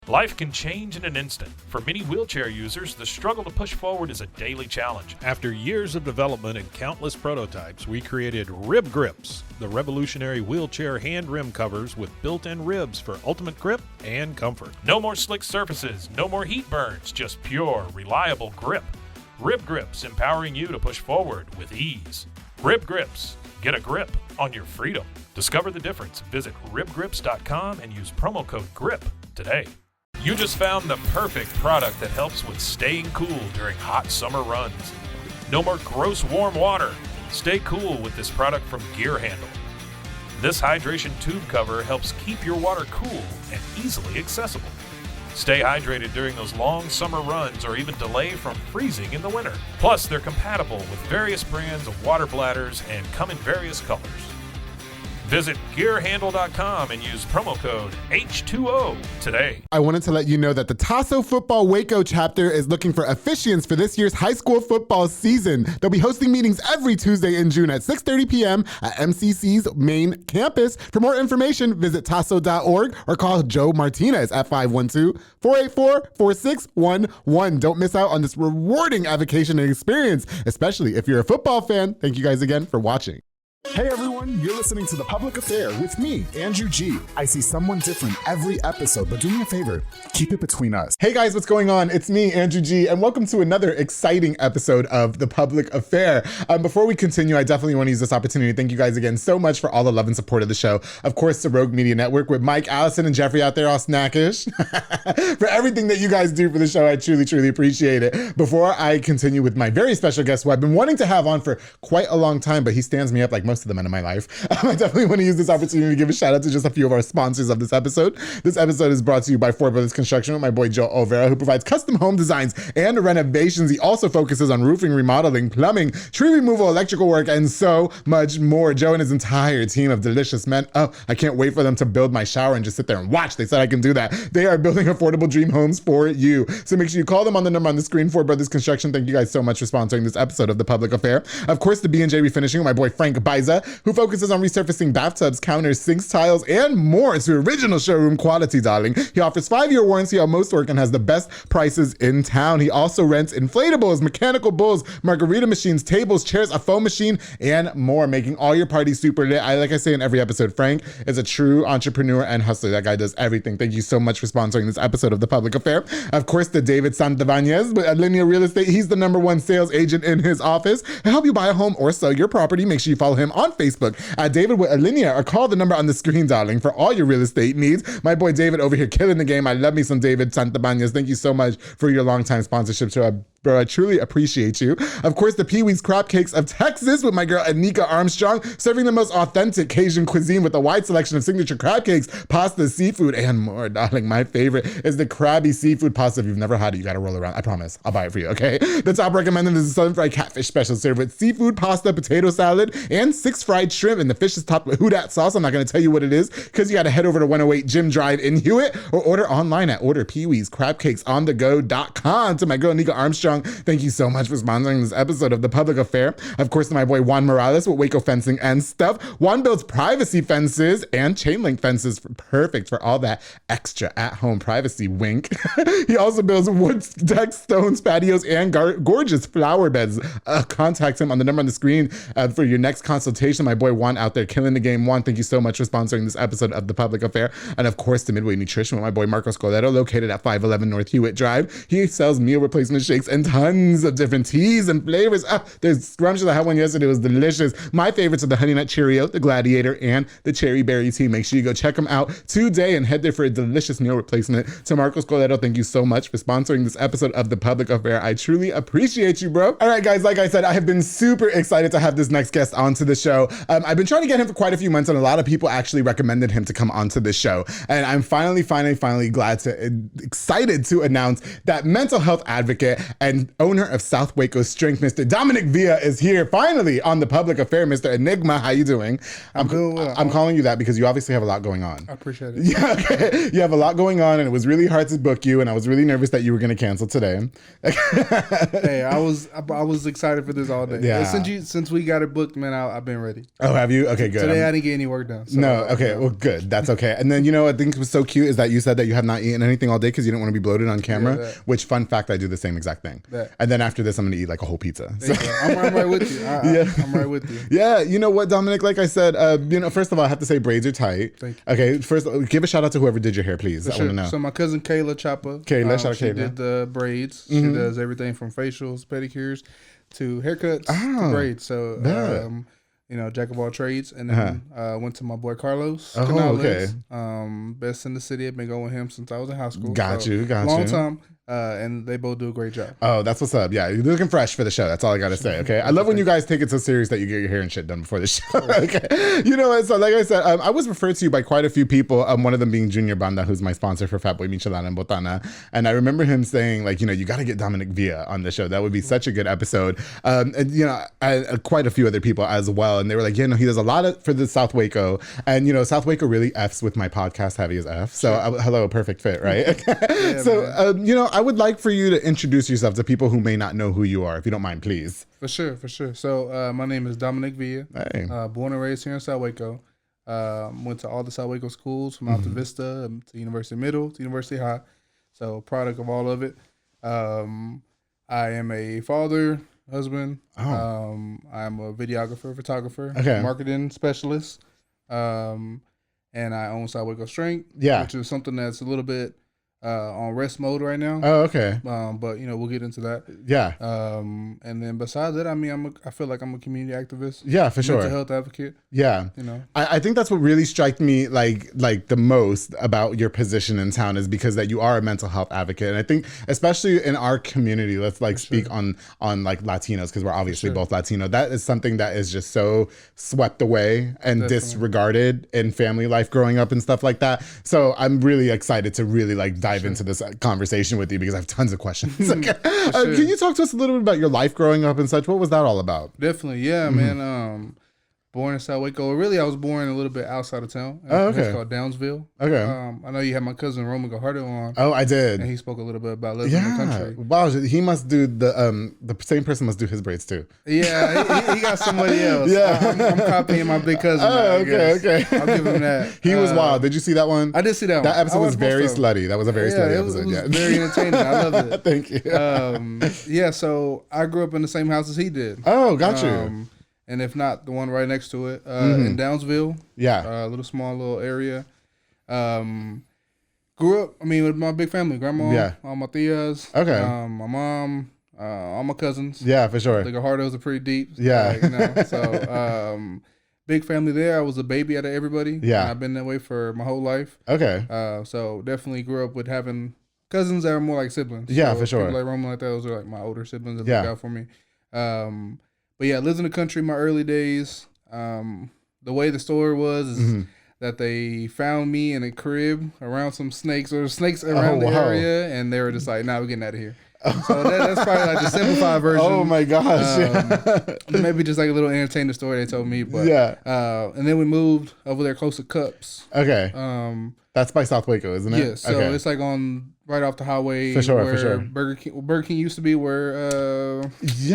Life can change in an instant. For many wheelchair users, the struggle to push forward is a daily challenge. After years of development and countless prototypes, we created Rib Grips, the revolutionary wheelchair hand rim covers with built-in ribs for ultimate grip and comfort. No more slick surfaces, no more heat burns, just pure, reliable grip. Rib Grips, empowering you to push forward with ease. Rib Grips, get a grip on your freedom. Discover the difference. Visit ribgrips.com and use promo code GRIP today. You just found the perfect product that helps with staying cool during hot summer runs. No more gross warm water. Stay cool with this product from Gear Handle. This hydration tube cover helps keep your water cool and easily accessible. Stay hydrated during those long summer runs or even delay from freezing in the winter. Plus, they're compatible with various brands of water bladders and come in various colors. Visit gearhandle.com and use promo code H2O today. I wanted to let you know that the Tasso Football Waco chapter is looking for officiants for this year's high school football season. They'll be hosting meetings every Tuesday in June at 6:30 p.m. at MCC's main campus. For more information, visit tasso.org or call Joe Martinez at 512-484-4611. Don't miss out on this rewarding avocation and experience, especially if you're a football fan. Thank you guys again for watching. Hey everyone, you're listening to The Public Affair with me, Andrew G. I see someone different every episode, but do me a favor, keep it between us. Hey guys, what's going on? It's me, Andrew G, and welcome to another exciting episode of The Public Affair. Before we continue, I definitely want to use this opportunity to thank you guys again so much for all the love and support of the show. Of course, the Rogue Media Network with Mike, Allison, and Jeffrey out there all snackish. For everything that you guys do for the show, I truly, truly appreciate it. Before I continue with my very special guest who I've been wanting to have on for quite a long time, but he stands me up like most of the men in my life. I definitely want to use this opportunity to give a shout out to just a few of our sponsors of this episode. This episode is brought to you by Four Brothers Construction with my boy Joe Olvera, who provides custom home designs and renovations. He also focuses on roofing, remodeling, plumbing, tree removal, electrical work, and so much more. Joe and his entire team of delicious men. Oh, I can't wait for them to build my shower and just sit there and watch. They said I can do that. They are building affordable dream homes for you. So make sure you call them on the number on the screen. Four Brothers Construction. Thank you guys so much for sponsoring this episode of The Public Affair. Of course, the B&J Refinishing with my boy Frank Biza, who focuses on resurfacing bathtubs, counters, sinks, tiles, and more to original showroom quality, darling. He offers 5-year warranty on most work and has the best prices in town. He also rents inflatables, mechanical bulls, margarita machines, tables, chairs, a foam machine, and more, making all your parties super lit. Like I say in every episode, Frank is a true entrepreneur and hustler. That guy does everything. Thank you so much for sponsoring this episode of The Public Affair. Of course, the David Santabanez with Alinea Real Estate. He's the #1 sales agent in his office. To help you buy a home or sell your property, make sure you follow him on Facebook at David with Alinea, or call the number on the screen, darling, for all your real estate needs. My boy David over here killing the game. I love me some David Santabanez. Thank you so much for your longtime sponsorship to bro, I truly appreciate you. Of course, the Pee-wee's Crab Cakes of Texas with my girl Anika Armstrong, serving the most authentic Cajun cuisine with a wide selection of signature crab cakes, pasta, seafood, and more, darling. My favorite is the crabby seafood pasta. If you've never had it, you gotta roll around. I promise. I'll buy it for you, okay? The top recommended is the Southern Fried Catfish Special, served with seafood, pasta, potato salad, and 6 fried shrimp. And the fish is topped with Houdat sauce. I'm not gonna tell you what it is, because you gotta head over to 108 Jim Drive in Hewitt, or order online at orderpeeweescrabcakesonthego.com. To my girl Anika Armstrong, thank you so much for sponsoring this episode of The Public Affair. Of course, to my boy Juan Morales with Waco Fencing and Stuff. Juan builds privacy fences and chain link fences, perfect for all that extra at-home privacy, wink. He also builds wood decks, stones, patios, and gorgeous flower beds. Contact him on the number on the screen for your next consultation. My boy Juan out there killing the game. Juan, thank you so much for sponsoring this episode of The Public Affair. And of course, to Midway Nutrition with my boy Marcos Colero, located at 511 North Hewitt Drive. He sells meal replacement shakes and tons of different teas and flavors. There's scrumptious. I had one yesterday. It was delicious. My favorites are the Honey Nut Cheerio, the Gladiator, and the Cherry Berry Tea. Make sure you go check them out today and head there for a delicious meal replacement. To Marcos Colero, thank you so much for sponsoring this episode of The Public Affair. I truly appreciate you, bro. All right, guys, like I said, I have been super excited to have this next guest onto the show. I've been trying to get him for quite a few months, and a lot of people actually recommended him to come onto the show. And I'm finally excited to announce that mental health advocate and owner of South Waco Strength, Mr. Dominic Villa, is here finally on The Public Affair. Mr. Enigma, how you doing? I'm doing well. I'm calling you that because you obviously have a lot going on. I appreciate it. Yeah, okay. You have a lot going on, and it was really hard to book you, and I was really nervous that you were going to cancel today. Hey, I was excited for this all day. Yeah. Since we got it booked, man, I've been ready. Oh, have you? Okay, good. Today I didn't get any work done. So, No, okay, well, good. That's okay. And then, I think it was so cute is that you said that you have not eaten anything all day because you didn't want to be bloated on camera, which, fun fact, I do the same exact thing. And then after this, I'm going to eat like a whole pizza. So. I'm right with you. I'm right with you. Yeah, you know what, Dominic, like I said, first of all, I have to say braids are tight. Thank you. Okay, first, give a shout out to whoever did your hair, please. I want to know. So my cousin Kayla Choppa. Shout out she Kayla. did the braids. She does everything from facials, pedicures, to haircuts, to braids. So, jack of all trades. And then went to my boy Carlos. Okay. Best in the city. I've been going with him since I was in high school. Got you. Long time. And they both do a great job. Oh, that's what's up. Yeah, you're looking fresh for the show. That's all I got to say, okay? I love when you guys take it so serious that you get your hair and shit done before the show, okay? You know what? So like I said, I was referred to you by quite a few people, one of them being Junior Banda, who's my sponsor for Fat Boy Michelada and Botana. And I remember him saying, like, you got to get Dominic Villa on the show. That would be such a good episode. Quite a few other people as well. And they were like, he does a lot for the South Waco. And, South Waco really F's with my podcast, Heavy as F. So, hello, perfect fit, right? Yeah, so, I would like for you to introduce yourself to people who may not know who you are, if you don't mind, please. For sure. So my name is Dominic Villa. Hey. Born and raised here in South Waco. Went to all the South Waco schools, from Alta Vista to University Middle to University High. So product of all of it. I am a father, husband. I'm a videographer, photographer, marketing specialist. And I own South Waco Strength, which is something that's a little bit on rest mode right now. Oh, okay. But we'll get into that. Yeah. And then besides that, I feel like I'm a community activist. Yeah, for sure. Mental health advocate. Yeah. I think that's what really struck me like the most about your position in town is because that you are a mental health advocate. And I think especially in our community, let's speak on like Latinos, because we're obviously both Latino. That is something that is just so swept away and disregarded in family life growing up and stuff like that. So I'm really excited to really dive into this conversation with you because I have tons of questions. Can you talk to us a little bit about your life growing up and such? What was that all about? Definitely, yeah, man. Born in South Waco. Really, I was born a little bit outside of town. It's called Downsville. Okay. I know you had my cousin Roman Gajardo on. Oh, I did. And he spoke a little bit about living in the country. Wow, he must do the same person must do his braids too. Yeah, he got somebody else. Yeah. I'm copying my big cousin. Okay. I'll give him that. He was wild. Did you see that one? I did see that one. That episode was very slutty. That was a very slutty episode. It was very entertaining. I loved it. Thank you. So I grew up in the same house as he did. Oh, got you. And if not, the one right next to it, in Downsville. Yeah. A little area. Grew up, with my big family. Grandma, all my tias. Okay. My mom, all my cousins. Yeah, for sure. The Gajardos are pretty deep. Yeah. So big family there. I was a baby out of everybody. Yeah. And I've been that way for my whole life. Okay. So definitely grew up with having cousins that are more like siblings. Yeah, so for sure. People like Roman, like that, those are like my older siblings that look out for me. But yeah, lived in the country in my early days. The way the story was is that they found me in a crib around some snakes around the area, and they were just like, "Nah, we're getting out of here." So that's probably like the simplified version. Oh my gosh! Maybe just like a little entertaining story they told me, but and then we moved over there close to Cups. Okay. That's by South Waco, isn't it? Yeah. So it's like right off the highway. For sure. Burger King used to be where.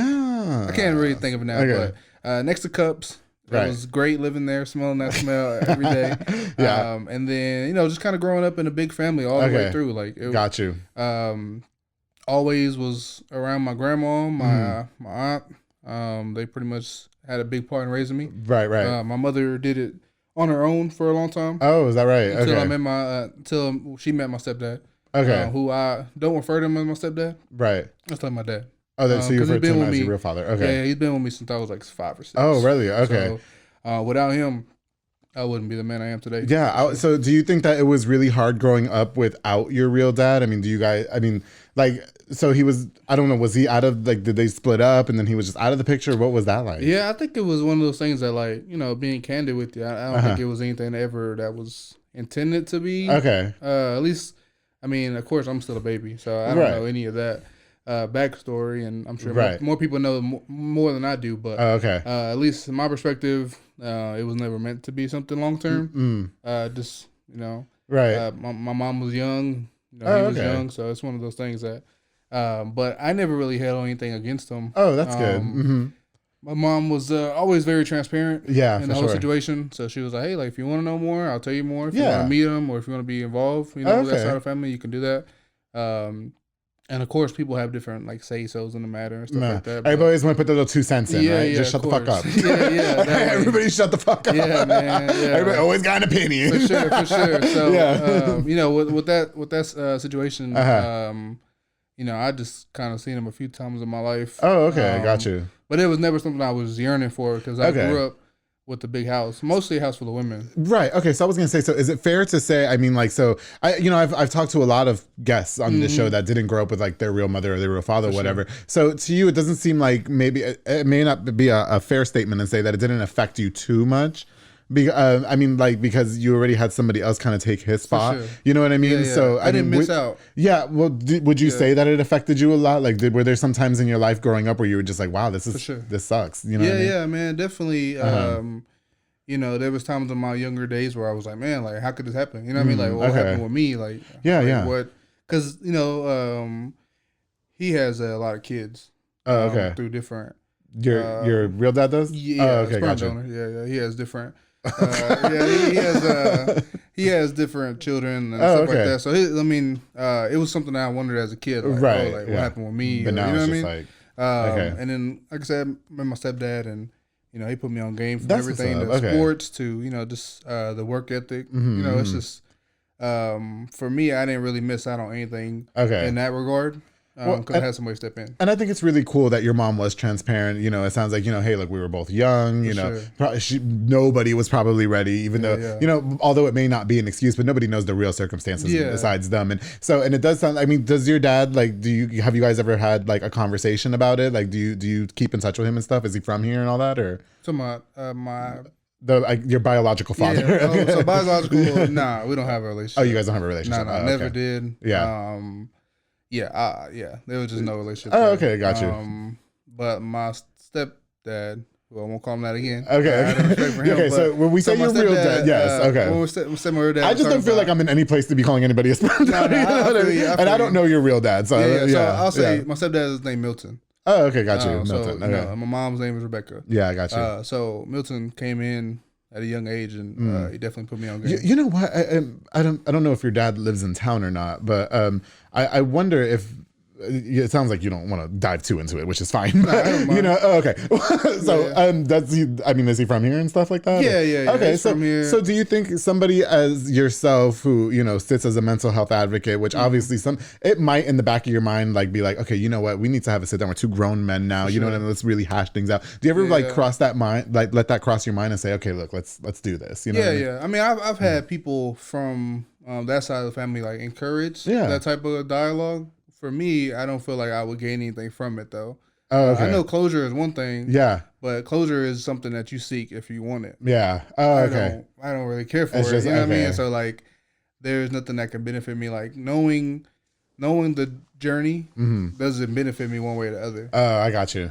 I can't really think of it now, but next to Cups. It was great living there, smelling that smell every day. And then, just kind of growing up in a big family all the way through. Got you. Always was around my grandma, my aunt. They pretty much had a big part in raising me. Right. My mother did it on her own for a long time. Oh, is that right? Until she met my stepdad. Okay. Who I don't refer to him as my stepdad. Right. That's like my dad. Oh, so you refer to him as your real father. Okay. Yeah, he's been with me since I was like 5 or 6. Oh, really? Okay. So, without him, I wouldn't be the man I am today. Yeah. So do you think that it was really hard growing up without your real dad? Do you guys, so he was, I don't know, was he out of, did they split up and then he was just out of the picture? What was that like? Yeah, I think it was one of those things that being candid with you, I don't think it was anything ever that was intended to be. Okay. At least, of course I'm still a baby, so I don't know any of that. backstory, and I'm sure Right. more people know more than I do. But okay. at least in my perspective, it was never meant to be something long term. Just Right. my mom was young. He was young, so it's one of those things that. But I never really held anything against him. Oh, that's good. Mm-hmm. My mom was always very transparent. Yeah, in the whole situation. So she was like, "Hey, like if you want to know more, I'll tell you more. If you want to meet him or if you want to be involved, with that side of the family, you can do that." And of course, people have different like say-sos in the matter and stuff like that. Everybody always want to put their little 2 cents in, right? Just shut the fuck up. Everybody shut the fuck up. Yeah, man. Yeah. Everybody always got an opinion. For sure. So, with that situation, I just kind of seen him a few times in my life. Oh, okay, got you. But it was never something I was yearning for because I grew up with the big house, mostly a house full of women. Right. Okay. So I was gonna say, so is it fair to say? I mean, like, so I've talked to a lot of guests on this show that didn't grow up with like their real mother or their real father or whatever. Sure. So to you, it doesn't seem like maybe it may not be a fair statement and say that it didn't affect you too much. I mean, like, because you already had somebody else kind of take his spot. Sure. You know what I mean? Yeah. So I didn't miss out. Yeah. Well, would you say that it affected you a lot? Like, were there some times in your life growing up where you were just like, wow, this sucks. You know? Yeah, what I mean? Yeah, man, definitely. There was times in my younger days where I was like, man, like, how could this happen? You know what I mean? Like, what happened with me? Like, what? Because he has a lot of kids. Through different. Your real dad does? Yeah. Okay, gotcha. Yeah. He has different. He has different children and stuff like that. So it was something that I wondered as a kid, like, right? What happened with me? But now you know it's what just I mean? like, And then, like I said, I met my stepdad, and he put me on game from That's everything to sports to just the work ethic. It's just for me, I didn't really miss out on anything in that regard. Because I had somebody step in. And I think it's really cool that your mom was transparent. It sounds like, hey, look, we were both young, nobody was probably ready, even though, although it may not be an excuse, but nobody knows the real circumstances besides them. And it does sound, I mean, does your dad, like, have you guys ever had like a conversation about it? Like, do you keep in touch with him and stuff? Is he from here and all that, or? So my your biological father. Yeah. So biological, nah, we don't have a relationship. Oh, you guys don't have a relationship? No, never did. Yeah. There was just no relationship. Oh, okay, got you. But my stepdad, well, I won't call him that again. Okay. So when we say your real dad, yes, okay. When we say my real dad, I just don't feel like I'm in any place to be calling anybody a stepdad. And I don't know your real dad, so so I'll say my stepdad is named Milton. Oh, okay, got you. Milton. My mom's name is Rebecca. Yeah, I got you. So Milton came in at a young age, and he definitely put me on game. You know what? I don't know if your dad lives in town or not, but I wonder if. It sounds like you don't want to dive too into it, which is fine. But, I don't mind. Okay. So, does he? I mean, is he from here and stuff like that? Yeah. Okay, so from here. So do you think somebody as yourself, who sits as a mental health advocate, which obviously it might in the back of your mind like be like, okay, you know what, we need to have a sit down. We're two grown men now. You know what I mean? Let's really hash things out. Do you ever cross that mind, like let that cross your mind and say, okay, look, let's do this. You know? I mean, I've had people from that side of the family like encourage that type of dialogue. For me, I don't feel like I would gain anything from it, though. Oh, okay. I know closure is one thing. Yeah. But closure is something that you seek if you want it. Yeah. Oh, okay. I don't really care for it. You know what I mean? So, like, there's nothing that can benefit me. Like, knowing the journey doesn't benefit me one way or the other. Oh, I got you.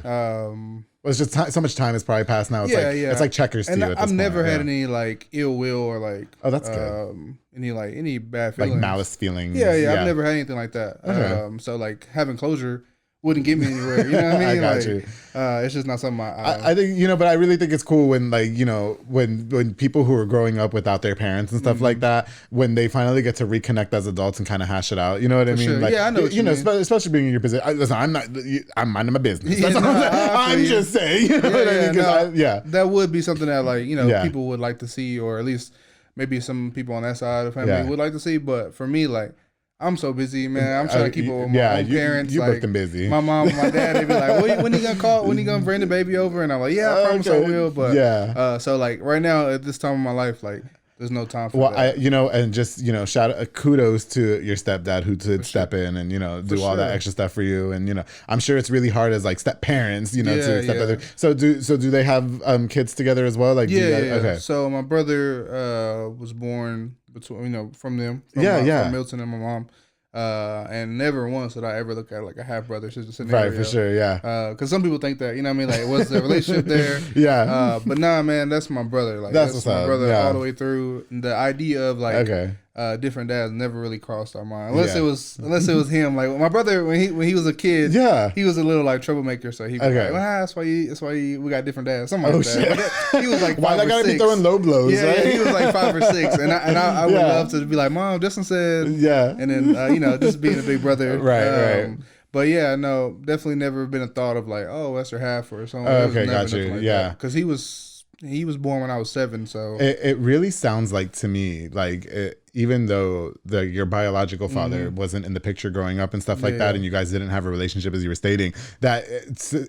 Well, it's just so much time has probably passed now. It's it's like checkers to you at this I've never point. had any like ill will or like that's good. Any bad feelings, like malice feelings. Yeah. I've never had anything like that. Okay. So like having closure wouldn't get me anywhere. You know what I mean? I got you. It's just not something I think but I really think it's cool when like when people who are growing up without their parents and stuff like that, when they finally get to reconnect as adults and kind of hash it out. You know what I mean? Sure. Like, I know. What you mean. Especially being in your position. Listen, I'm minding my business. I'm just saying. You know what I mean? That would be something that like people would like to see, or at least maybe some people on that side of the family would like to see. But for me, like, I'm so busy, man. I'm trying to keep up with my own parents. You like, booked them busy. My mom and my dad, they be like, when you gonna call? When you gonna bring the baby over? And I'm like, I promise I will. But so like right now at this time of my life, like there's no time for that. And just kudos to your stepdad who did step in and do all that extra stuff for you. And I'm sure it's really hard as like step parents, to accept other. So do they have kids together as well? Like Okay. So my brother was born between from them. From Milton and my mom. And never once did I ever look at like a half brother scenario. Right, for sure, yeah. Because some people think that, you know what I mean, like, what's the relationship there? Yeah. But nah, man, that's my brother. Like, That's that's what's my up, brother yeah. all the way through. The idea of like different dads never really crossed our mind, unless it was him. Like my brother, when he was a kid, he was a little like troublemaker. So he'd be like, well, that's why we got different dads, something like that. But he was like 5 why or that gotta 6. be throwing low blows? Yeah, right? he was like 5 or 6, and I would love to be like, Mom, Justin said, and then you know, just being a big brother, right. But yeah, no, definitely never been a thought of like, oh, that's her half or something. Okay, got you. Like because he was born when I was 7, so it really sounds like to me like even though your biological father wasn't in the picture growing up and stuff like that, and you guys didn't have a relationship as you were stating, that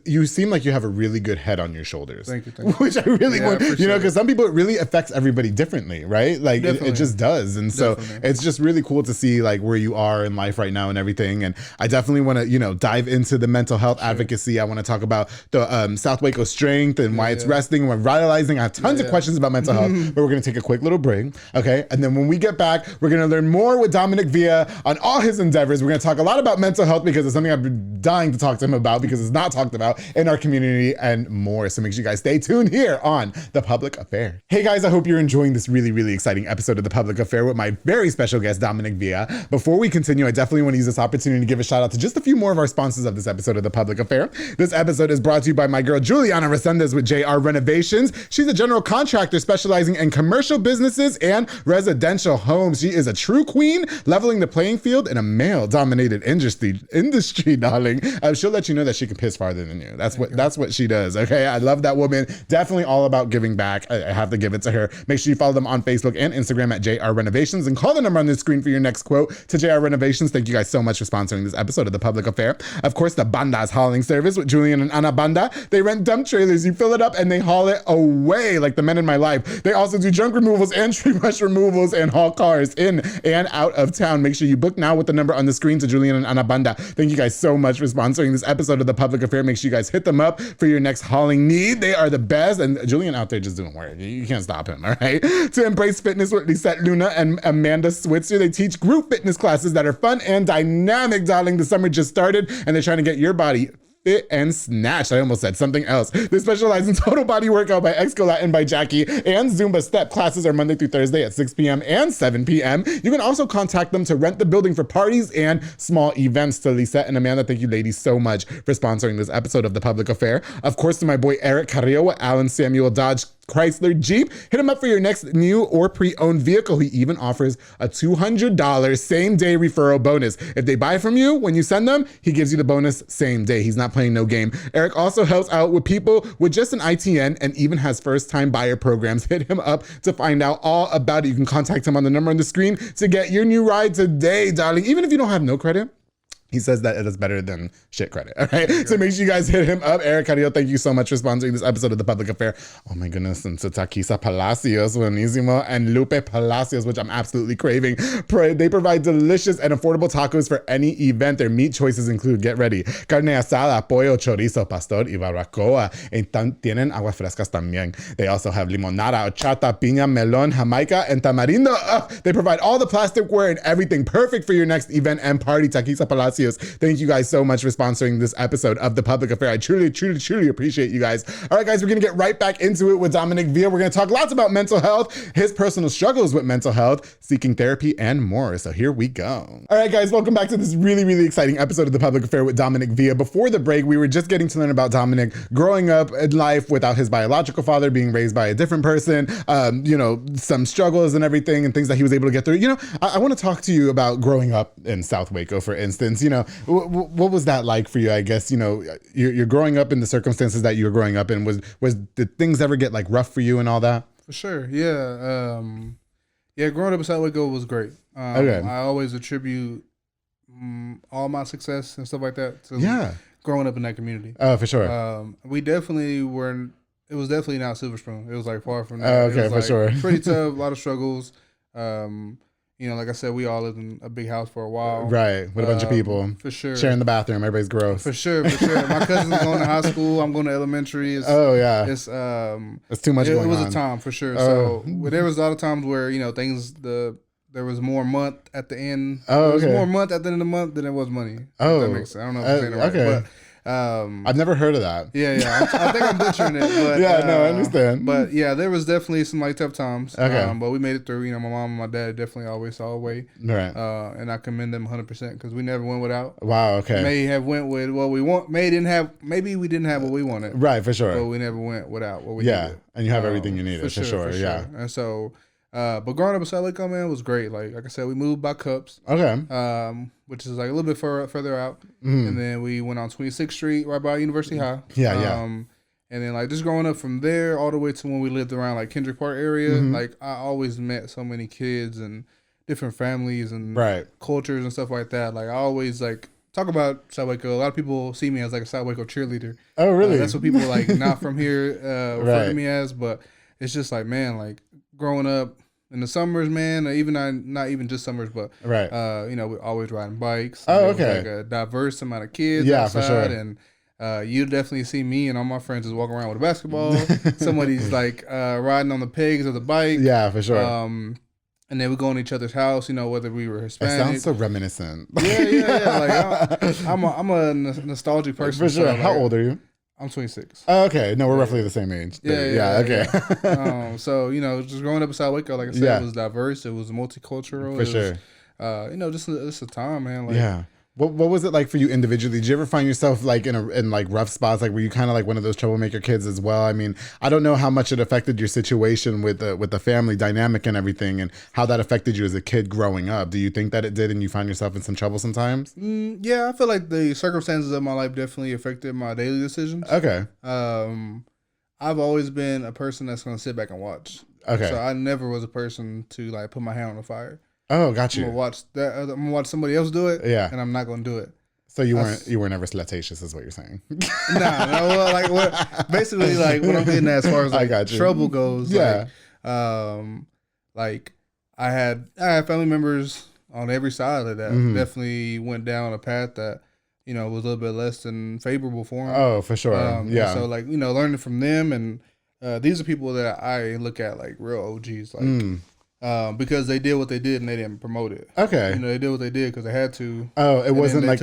you seem like you have a really good head on your shoulders. Thank you. Which I really want, you know, because some people it really affects everybody differently, right? Like it just does, and so it's just really cool to see like where you are in life right now and everything. And I definitely want to, you know, dive into the mental health advocacy. I want to talk about the South Waco strength and why it's resting, why revitalizing. I have tons of questions about mental health, but we're gonna take a quick little break, okay? And then when we get back, we're going to learn more with Dominic Villa on all his endeavors. We're going to talk a lot about mental health because it's something I've been dying to talk to him about because it's not talked about in our community and more. So make sure you guys stay tuned here on The Public Affair. Hey guys, I hope you're enjoying this really, really exciting episode of The Public Affair with my very special guest, Dominic Villa. Before we continue, I definitely want to use this opportunity to give a shout out to just a few more of our sponsors of this episode of The Public Affair. This episode is brought to you by my girl, Juliana Resendez with JR Renovations. She's a general contractor specializing in commercial businesses and residential homes. She is a true queen, leveling the playing field in a male-dominated industry, darling. She'll let you know that she can piss farther than you. That's what she does, okay? I love that woman. Definitely all about giving back. I have to give it to her. Make sure you follow them on Facebook and Instagram at JR Renovations and call the number on the screen for your next quote to JR Renovations. Thank you guys so much for sponsoring this episode of The Public Affair. Of course, the Banda's hauling service with Julian and Ana Banda. They rent dump trailers. You fill it up and they haul it away like the men in my life. They also do junk removals and tree brush removals and haul cars in and out of town. Make sure you book now with the number on the screen to Julian and Ana Banda. Thank you guys so much for sponsoring this episode of The Public Affair. Make sure you guys hit them up for your next hauling need. They are the best. And Julian out there just doing work. You can't stop him, all right? To embrace fitness with Lisette Luna and Amanda Switzer, they teach group fitness classes that are fun and dynamic, darling. The summer just started and they're trying to get your body fit and snatched. I almost said something else. They specialize in total body workout by Exco Latin by Jackie and Zumba step. Classes are Monday through Thursday at 6 p.m. and 7 p.m. You can also contact them to rent the building for parties and small events. To Lisette and Amanda, thank you ladies so much for sponsoring this episode of The Public Affair. Of course, to my boy Eric Carrillo with Allen Samuel Dodge Chrysler Jeep. Hit him up for your next new or pre-owned vehicle. He even offers a $200 same-day referral bonus. If they buy from you, when you send them, he gives you the bonus same day. He's not playing no game. Eric also helps out with people with just an ITN and even has first-time buyer programs. Hit him up to find out all about it. You can contact him on the number on the screen to get your new ride today, darling. Even if you don't have no credit, he says that it is better than shit credit, all right? So make sure you guys hit him up. Eric Carrillo, thank you so much for sponsoring this episode of The Public Affair. Oh my goodness, and to Taquisa Palacios, buenísimo, and Lupe Palacios, which I'm absolutely craving. They provide delicious and affordable tacos for any event. Their meat choices include, get ready, carne asada, pollo, chorizo, pastor, y barbacoa. And tienen aguas frescas también. They also have limonada, horchata, piña, melon, jamaica, and tamarindo. They provide all the plasticware and everything perfect for your next event and party. Taquisa Palacios, thank you guys so much for sponsoring this episode of The Public Affair. I truly, truly, truly appreciate you guys. All right, guys, we're going to get right back into it with Dominic Villa. We're going to talk lots about mental health, his personal struggles with mental health, seeking therapy, and more. So here we go. All right, guys, welcome back to this really, really exciting episode of The Public Affair with Dominic Villa. Before the break, we were just getting to learn about Dominic growing up in life without his biological father, being raised by a different person, you know, some struggles and everything and things that he was able to get through. You know, I want to talk to you about growing up in South Waco, for instance. You know, what was that like for you? I guess, you know, you're growing up in the circumstances that you were growing up in. Did things ever get like rough for you and all that? For sure, yeah. Growing up in South Waco was great. Okay. I always attribute all my success and stuff like that to growing up in that community. Oh, for sure. We definitely weren't. It was definitely not Silver Spoon. It was like far from that. Okay, for sure. Pretty tough, a lot of struggles. You know, like I said, we all lived in a big house for a while. Right, with a bunch of people. For sure. Sharing the bathroom, everybody's gross. For sure. My cousin's going to high school. I'm going to elementary. It's too much going on. It was a time, for sure. So there was a lot of times where, you know, things, the there was more month at the end. Oh, there was okay. more month at the end of the month than there was money. Oh. If that makes sense. I don't know if I'm saying it right. Okay. But, I've never heard of that. yeah. I think I'm butchering it. But, Yeah, no, I understand. But yeah, there was definitely some like tough times. Okay. But we made it through. You know, my mom and my dad definitely always saw a way. Right. And I commend them 100% because we never went without. Wow, okay. May have went with what we want. Maybe we didn't have what we wanted. Right, for sure. But we never went without what we Yeah, needed. and you have everything you needed, for sure. Yeah. And so, but growing up in South Waco, man, was great. Like I said, we moved by Cups. Okay. Which is like a little bit further out. And then we went on 26th Street, right by University High. Yeah. And then like just growing up from there all the way to when we lived around like Kendrick Park area, like I always met so many kids and different families and cultures and stuff like that. Like I always like talk about South Waco. A lot of people see me as like a South Waco cheerleader. Oh, really? That's what people like not from here refer to me as. But it's just like, man, like growing up in the summers, man, or even not even just summers, but you know, we're always riding bikes. Oh, There okay. was, like a diverse amount of kids outside, for sure. And you definitely see me and all my friends just walking around with a basketball. Somebody's like riding on the pegs of the bike. Yeah, for sure. And then we go in each other's house, you know, whether we were Hispanic. It sounds so reminiscent. Yeah. Like I'm a nostalgic person. For sure. So, like, How old are you? I'm 26. Oh, okay. No, we're roughly the same age. Okay. So, you know, just growing up in South Waco, like I said, it was diverse. It was multicultural. For sure. You know, just a time, man. Like, What was it like for you individually? Did you ever find yourself like in like rough spots? Like were you kind of like one of those troublemaker kids as well? I mean, I don't know how much it affected your situation with the family dynamic and everything, and how that affected you as a kid growing up. Do you think that it did, and you find yourself in some trouble sometimes? Yeah, I feel like the circumstances of my life definitely affected my daily decisions. Okay. I've always been a person that's gonna sit back and watch. Okay. So I never was a person to like put my hand on the fire. Oh, got you. I'm gonna watch somebody else do it. Yeah. And I'm not gonna do it. So you weren't ever slutatious, is what you're saying? Basically, like what I'm getting at as far as like trouble goes. Yeah. Like I had family members on every side of that. Definitely went down a path that, you know, was a little bit less than favorable for them. Oh, for sure. Yeah. So like, you know, learning from them, and these are people that I look at like real OGs, like because they did what they did and they didn't promote it. Okay. You know, they did what they did because they had to. Oh, it wasn't like.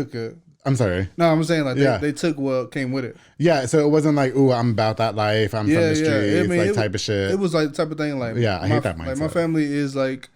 I'm sorry. No, I'm saying like they took what came with it. Yeah, so it wasn't like, ooh, I'm about that life. I'm from the streets, like type of shit. It was like the type of thing like. Yeah, I hate that mindset. Like my family is like,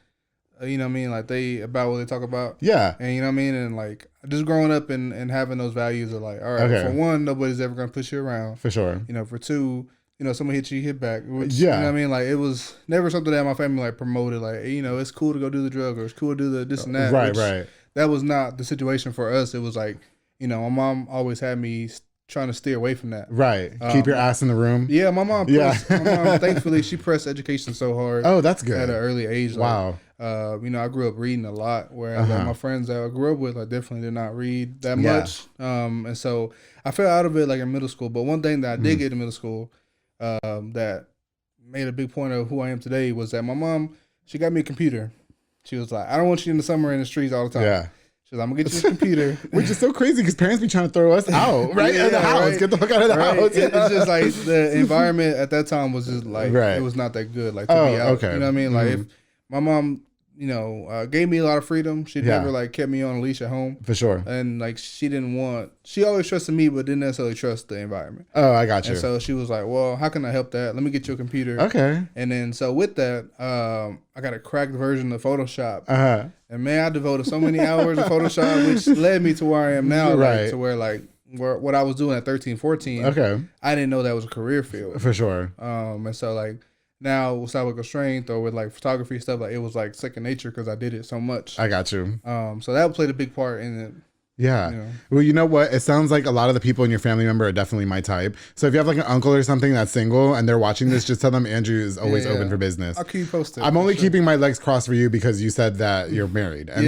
you know what I mean? Like they about what they talk about. Yeah. And you know what I mean? And like just growing up and having those values of like, all right, for one, nobody's ever going to push you around. For sure. You know, for two, you know, someone hit you hit back. Which, you know what I mean? Like it was never something that my family like promoted. Like, hey, you know, it's cool to go do the drug or it's cool to do the this and that. Right. That was not the situation for us. It was like, you know, my mom always had me trying to steer away from that. Right. Keep your ass in the room. Yeah, my mom. Thankfully, she pressed education so hard. Oh, that's good. At an early age. Wow. Like, you know, I grew up reading a lot, whereas like, my friends that I grew up with, I definitely did not read that much. And so I fell out of it like in middle school. But one thing that I did get in middle school that made a big point of who I am today was that my mom, she got me a computer. She was like, I don't want you in the summer in the streets all the time. Yeah. She's like, I'm going to get you a computer. Which is so crazy because parents be trying to throw us out, right? In the house. Right. Get the fuck out of the house. It's just like the environment at that time was just like, it was not that good. Like to be out. Okay. You know what I mean? Like if my mom, you know, gave me a lot of freedom. She never like kept me on a leash at home. For sure. And like she always trusted me, but didn't necessarily trust the environment. Oh, I got you. And so she was like, well, how can I help that? Let me get you a computer. Okay. And then so with that, I got a cracked version of Photoshop. And man, I devoted so many hours of Photoshop, which led me to where I am now. Right. Like, to where like what I was doing at 13, 14. Okay. I didn't know that was a career field. For sure. And so like, now with South Waco Strength or with like photography stuff, like it was like second nature because I did it so much. I got you. So that played a big part in it. Yeah. You know. Well, you know what? It sounds like a lot of the people in your family member are definitely my type. So if you have like an uncle or something that's single and they're watching this, just tell them Andrew is always open for business. I'll keep you posted. I'm only keeping my legs crossed for you because you said that you're married. And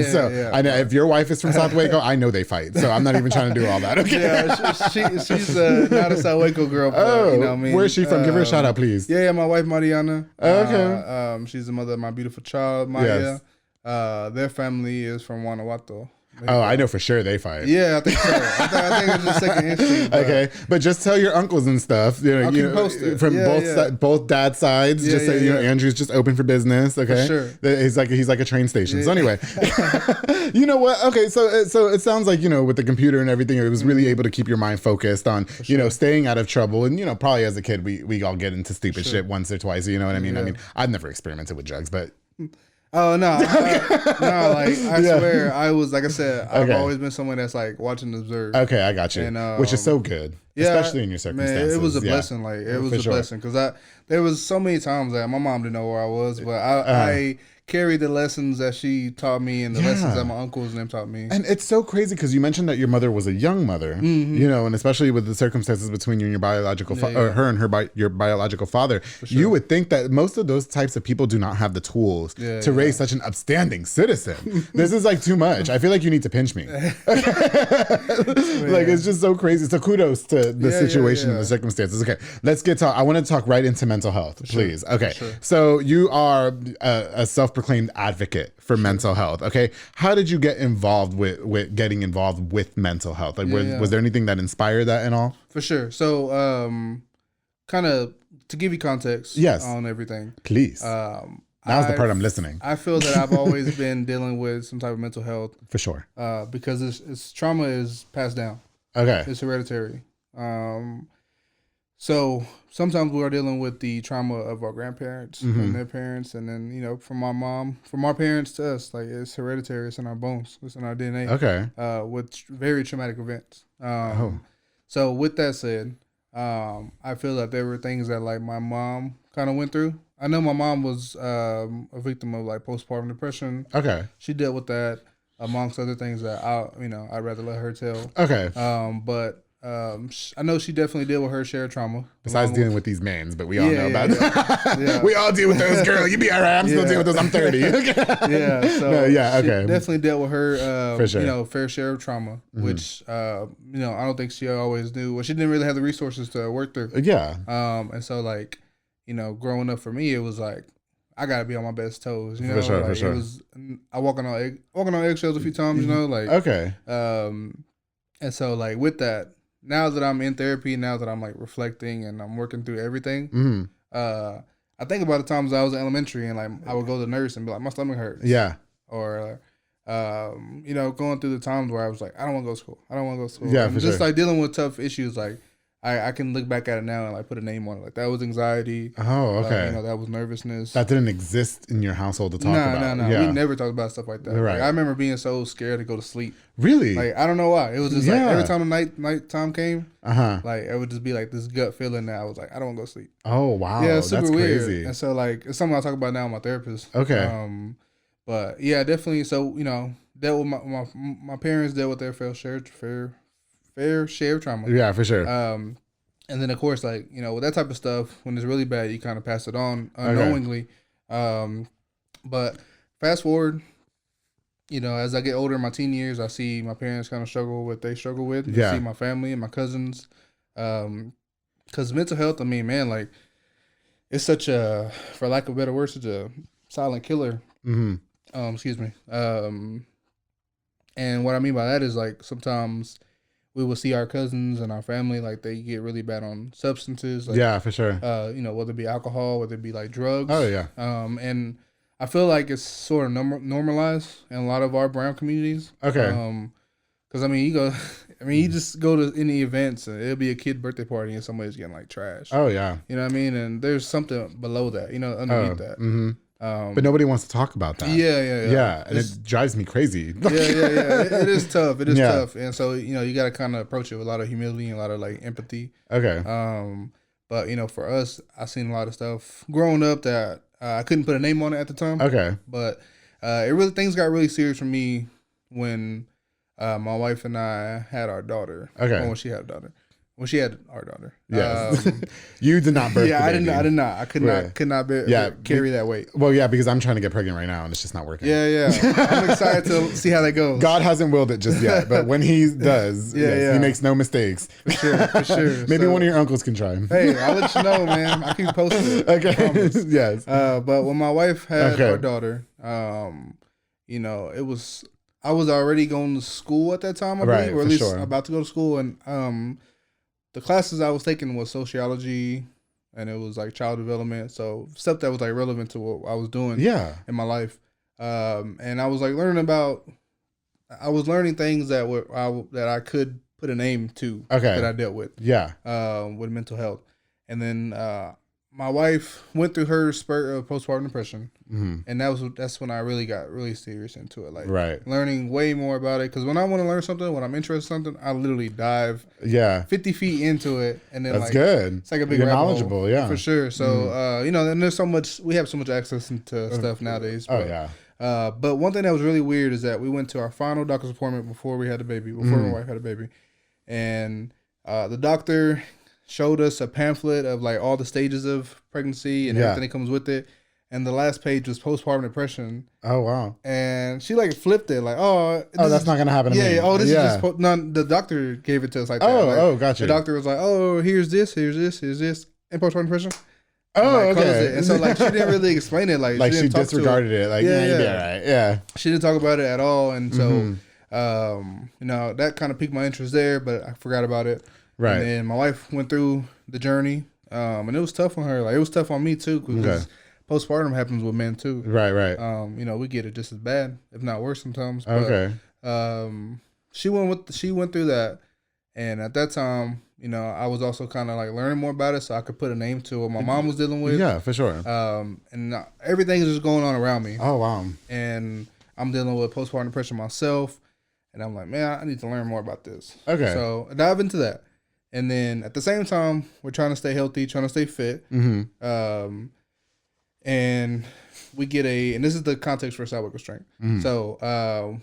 I know if your wife is from South Waco, I know they fight. So I'm not even trying to do all that. Okay. Yeah, she's not a South Waco girl. But, you know what I mean? Where's she from? Give her a shout out, please. Yeah, my wife Mariana. Okay. She's the mother of my beautiful child, Maya. Yes. Their family is from Guanajuato. Oh, I know for sure they fight. Yeah, I think so. I think it's just second history. Okay, but just tell your uncles and stuff. Post it. From both dad sides. Just say Andrew's just open for business. Okay, for sure. He's like a train station. So anyway, you know what? Okay, so it sounds like with the computer and everything, it was really able to keep your mind focused on staying out of trouble. And probably as a kid, we all get into stupid shit once or twice. You know what I mean? I mean, I've never experimented with drugs, but. Oh no, no! Like I swear, I was like I said, I've always been someone that's like watch and observe. Okay, I got you, and, which is so good, especially in your circumstances. Man, it was a blessing. Like it was a blessing because there was so many times that my mom didn't know where I was, but I carried the lessons that she taught me and the lessons that my uncles and them taught me. And it's so crazy because you mentioned that your mother was a young mother, and especially with the circumstances between you and your biological or her and your biological father, you would think that most of those types of people do not have the tools to raise such an upstanding citizen. This is like too much. I feel like you need to pinch me. Like it's just so crazy. So kudos to the situation and the circumstances. Okay, let's get to. I want to talk right into mental health, please. Okay, so you are a self-proclaimed advocate for mental health. Okay, how did you get involved with getting involved with mental health? Like, was there anything that inspired that and all? For sure. So, kind of to give you context, on everything, please. Now's the part I'm listening. I feel that I've always been dealing with some type of mental health. For sure. Because it's trauma is passed down. Okay. It's hereditary. So sometimes we are dealing with the trauma of our grandparents and their parents, and then from our parents to us, like it's hereditary. It's in our bones. It's in our DNA. Okay. With very traumatic events. So with that said, I feel that there were things that like my mom kind of went through. I know my mom was a victim of like postpartum depression. Okay. She dealt with that amongst other things that I'd rather let her tell. Okay. But I know she definitely dealt with her share of trauma. Besides dealing with these mans, but we all know about it. We all deal with those, girl. You be all right. I'm still dealing with those. I'm 30. She definitely dealt with her, for sure. Fair share of trauma, which, I don't think she always knew. Well, she didn't really have the resources to work through. Yeah. And so, like, growing up for me, it was like, I gotta be on my best toes. For sure. It was, I walking on eggshells a few times. Okay. And so, like, with that, now that I'm in therapy, now that I'm like reflecting and I'm working through everything, I think about the times I was in elementary and like I would go to the nurse and be like, my stomach hurts. Yeah. Or, going through the times where I was like, I don't want to go to school. I don't want to go to school. Yeah, and just like dealing with tough issues, like I can look back at it now and like put a name on it. Like that was anxiety. Oh, okay. That was nervousness. That didn't exist in your household to talk about. No. Yeah. We never talked about stuff like that. Right. Like, I remember being so scared to go to sleep. Really? Like I don't know why. It was just like every time the nighttime came, like it would just be like this gut feeling that I was like, I don't want to go to sleep. Oh wow. Yeah, it's super that's weird. Crazy. And so like it's something I talk about now with my therapist. Okay. But yeah, definitely. So dealt with my parents dealt with their fair share of trauma. Yeah, for sure. And then of course, like with that type of stuff, when it's really bad, you kind of pass it on unknowingly. But fast forward, as I get older in my teen years, I see my parents kind of struggle with what they struggle with. Yeah. I see my family and my cousins. Because mental health, I mean, man, like it's such a, for lack of a better word, such a silent killer. Excuse me. And what I mean by that is like sometimes we will see our cousins and our family, like they get really bad on substances. Like, yeah, for sure. Whether it be alcohol, whether it be like drugs. Oh yeah. And I feel like it's sort of normalized in a lot of our brown communities. Okay. Because you just go to any events and it'll be a kid birthday party and somebody's getting like trash. Oh yeah. You know what I mean? And there's something below that, underneath that. Mm-hmm. But nobody wants to talk about that. Yeah. And it drives me crazy. Yeah. It is tough. It is tough. And so, you got to kind of approach it with a lot of humility and a lot of like empathy. Okay. But, for us, I seen a lot of stuff growing up that I couldn't put a name on it at the time. Okay. But things got really serious for me when my wife and I had our daughter. Okay. When she had a daughter. When she had our daughter. Yes. You did not birth the baby. I did not. I could not carry that weight. Well, yeah, because I'm trying to get pregnant right now and it's just not working. Yeah. I'm excited to see how that goes. God hasn't willed it just yet, but when he does, he makes no mistakes. For sure. Maybe one of your uncles can try. Hey, I'll let you know, man. I'll keep you posted. Okay. Yes. But when my wife had our daughter, it was, I was already going to school at that time, I Right, believe, or at for least sure. about to go to school. And the classes I was taking was sociology, and it was like child development. So stuff that was like relevant to what I was doing Yeah. in my life. And I was like I was learning things that that I could put a name to that I dealt with. Yeah. With mental health. And then my wife went through her spurt of postpartum depression, and that's when I really got really serious into it. Like learning way more about it. Because when I want to learn something, when I'm interested in something, I literally dive 50 feet into it, and then that's good. It's like a big You're rabbit knowledgeable, hole, yeah, for sure. So you know, and there's so much. We have so much access into stuff nowadays. But, but one thing that was really weird is that we went to our final doctor's appointment before we had the baby, before my wife had a baby, and the doctor showed us a pamphlet of like all the stages of pregnancy and everything that comes with it. And the last page was postpartum depression. Oh, wow. And she like flipped it like, that's not going to happen to me. This is just, the doctor gave it to us like that. Like, gotcha. The doctor was like, here's this, and postpartum depression. Okay. And so like she didn't really explain it. Like she disregarded it. Like, you'd be all right. Yeah. She didn't talk about it at all. And so, you know, that kind of piqued my interest there, but I forgot about it. Right. And then my wife went through the journey, and it was tough on her. Like it was tough on me too, because postpartum happens with men too. Right. You know, we get it just as bad, if not worse sometimes. But, she went through that, and at that time, you know, I was also kind of like learning more about it, so I could put a name to what my mom was dealing with. Yeah, for sure. And everything is just going on around me. Oh, wow. And I'm dealing with postpartum depression myself, and I'm like, man, I need to learn more about this. Okay. So I dive into that. And then at the same time, we're trying to stay healthy, trying to stay fit. And we get and this is the context for South Waco Strength. So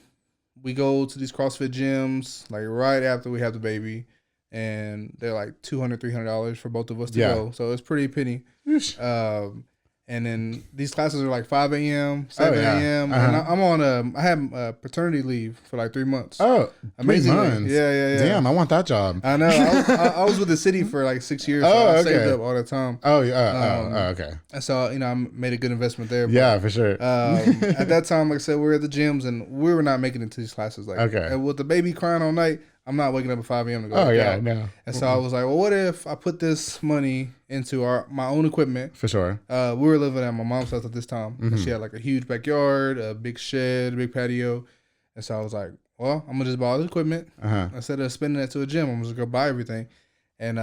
we go to these CrossFit gyms like right after we have the baby, and they're like $200, $300 for both of us to go. So it's pretty penny. And then these classes are like 5 a.m., 7 a.m. And I have paternity leave for like 3 months. Oh, amazing. 3 months. Yeah. Damn, I want that job. I know. I was with the city for like 6 years, so I saved up all the time. Okay. And so, you know, I made a good investment there. But, yeah, for sure. At that time, like I said, we were at the gyms, and we were not making it to these classes. Like, and with the baby crying all night, I'm not waking up at 5 a.m. to go work out. No. And so I was like, well, what if I put this money into my own equipment? For sure. We were living at my mom's house at this time. And she had like a huge backyard, a big shed, a big patio. And so I was like, well, I'm going to just buy all the equipment. Instead of spending it to a gym, I'm just going to go buy everything. And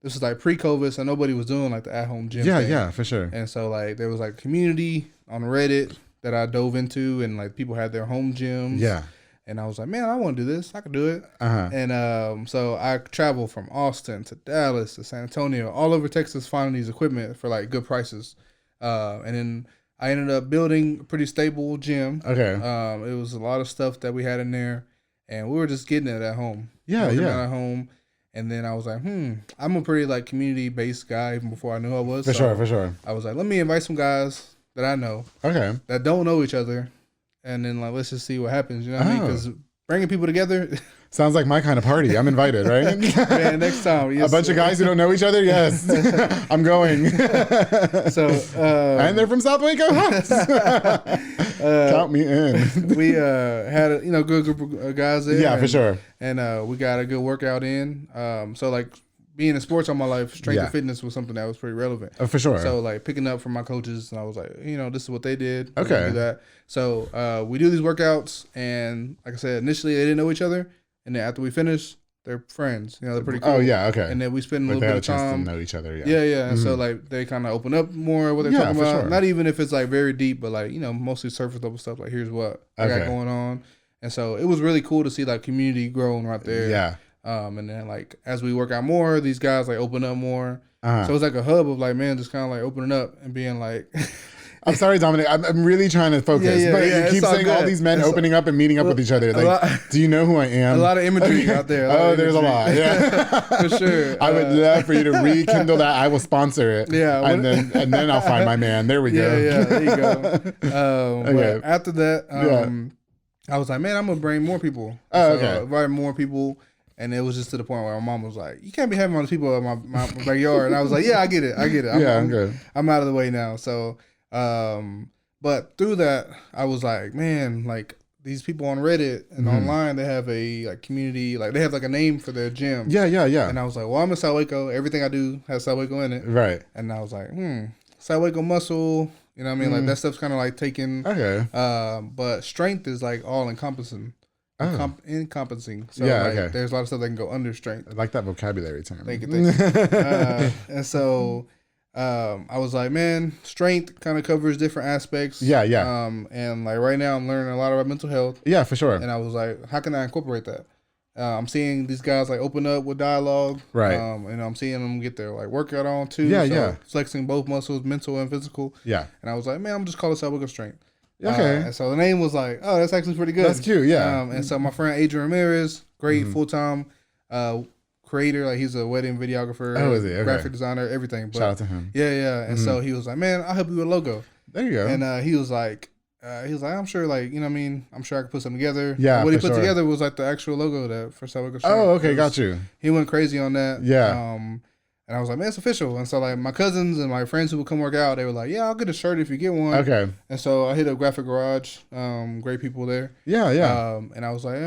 this was like pre-COVID, so nobody was doing like the at-home gym thing. Yeah, for sure. And so like there was like a community on Reddit that I dove into, and like people had their home gyms. Yeah. And I was like, man, I want to do this. I can do it. And so I traveled from Austin to Dallas to San Antonio, all over Texas, finding these equipment for like good prices. And then I ended up building a pretty stable gym. It was a lot of stuff that we had in there, and we were just getting it at home. At home. And then I was like, I'm a pretty like community-based guy even before I knew I was. For sure. I was like, let me invite some guys that I know. That don't know each other. And then like, let's just see what happens. You know what I mean? Because bringing people together sounds like my kind of party. I'm invited, right? Man, next time. A bunch of guys who don't know each other? Yes. I'm going. So and they're from South Waco. Count me in. We had a good group of guys there. Yeah, for sure. And we got a good workout in. So like being in sports all my life, strength and fitness was something that was pretty relevant. For sure. So like picking up from my coaches, and I was like, you know, this is what they did. Okay. We're gonna do that. So we do these workouts, and like I said, initially they didn't know each other, and then after we finish, they're friends. You know, they're pretty cool. Oh yeah, okay. And then we spend a little bit of time to know each other. Yeah. And so like they kind of open up more what they're talking about. Sure. Not even if it's like very deep, but like, you know, mostly surface level stuff. Like here's what I got going on, and so it was really cool to see like community growing right there. Yeah. And then like as we work out more, these guys like open up more. So it's like a hub of like, man, just kind of like opening up and being like. I'm sorry, Dominic. I'm really trying to focus, but you keep saying all these men opening up and meeting up with each other. Like, do you know who I am? A lot of imagery out there. There's a lot. Yeah, for sure. I would love for you to rekindle that. I will sponsor it. Yeah, and then I'll find my man. There we go. Yeah, there you go. But after that, I was like, man, I'm gonna bring more people. Invite more people. And it was just to the point where my mom was like, you can't be having all these people in my backyard. And I was like, yeah, I get it. I'm good. I'm out of the way now. So, but through that, I was like, man, like these people on Reddit and online, they have a like community, like they have like a name for their gym. Yeah. And I was like, well, I'm in South Waco. Everything I do has South Waco in it. Right. And I was like, South Waco muscle. You know what I mean? Like that stuff's kind of like taken. Okay. But strength is like all encompassing. Encompassing. So Yeah, like, okay. there's a lot of stuff that can go under strength. I like that vocabulary term. Thank you. And so I was like, man, strength kind of covers different aspects. Yeah, yeah. And like right now I'm learning a lot about mental health. Yeah, for sure. And I was like, how can I incorporate that? I'm seeing these guys like open up with dialogue. Right. And I'm seeing them get their like workout on too. Yeah, so yeah. Flexing both muscles, mental and physical. Yeah. And I was like, man, I'm just call it South Waco Strength. Okay. And so the name was like, oh, that's actually pretty good. That's cute, yeah. And so my friend Adrian Ramirez, great full-time creator, like he's a wedding videographer, Oh, is he? Okay. graphic designer, everything. But, Shout out to him. Yeah. And so he was like, man, I'll help you with a logo. There you go. And he was like, I'm sure, like, you know what I mean? I'm sure I could put something together. Yeah, What he for put sure. together was like the actual logo for South Waco Strength. Oh, okay, got you. He went crazy on that. Yeah. And I was like, man, it's official. And so like my cousins and my friends who would come work out, they were like, yeah, I'll get a shirt if you get one. Okay. And so I hit up Graphic Garage, great people there. Yeah, yeah. And I was like,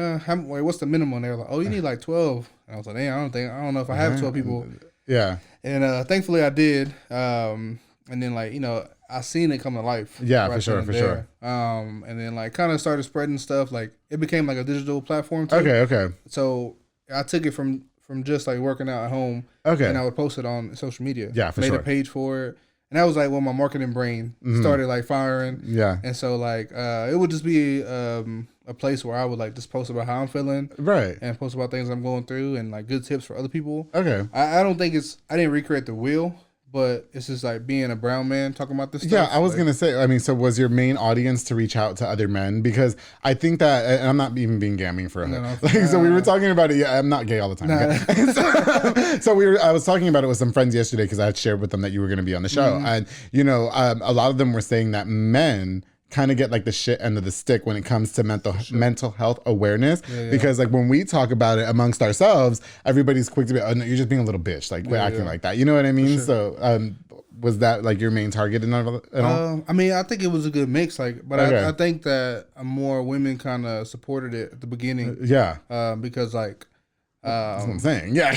what's the minimum? And they were like, oh, you need like 12. And I was like, damn, I don't know if I have 12 people. Yeah. And thankfully I did. And then like, you know, I seen it come to life. Yeah, right for sure, then and for sure. And then like kind of started spreading stuff. Like it became like a digital platform too. Okay. So I took it from just like working out at home. Okay. And I would post it on social media. Yeah, for Made sure. a page for it. And that was like when my marketing brain started like firing. Yeah. And so like it would just be a place where I would like just post about how I'm feeling. Right. And post about things I'm going through and like good tips for other people. Okay. I don't think I didn't recreate the wheel, but it's just like being a brown man talking about this stuff. Yeah, I was like, going to say, I mean, so was your main audience to reach out to other men? Because I think that, and I'm not even being gaming for it. So we were talking about it. Yeah, I'm not gay all the time. Okay? So I was talking about it with some friends yesterday because I had shared with them that you were going to be on the show. And, you know, a lot of them were saying that men kind of get like the shit end of the stick when it comes to mental health awareness, because like when we talk about it amongst ourselves, everybody's quick to be, oh no, you're just being a little bitch, like we're acting like that, you know what I mean? So was that like your main target at all? I mean, I think it was a good mix, like, but I think that more women kind of supported it at the beginning. Because like that's what I'm saying. Yeah.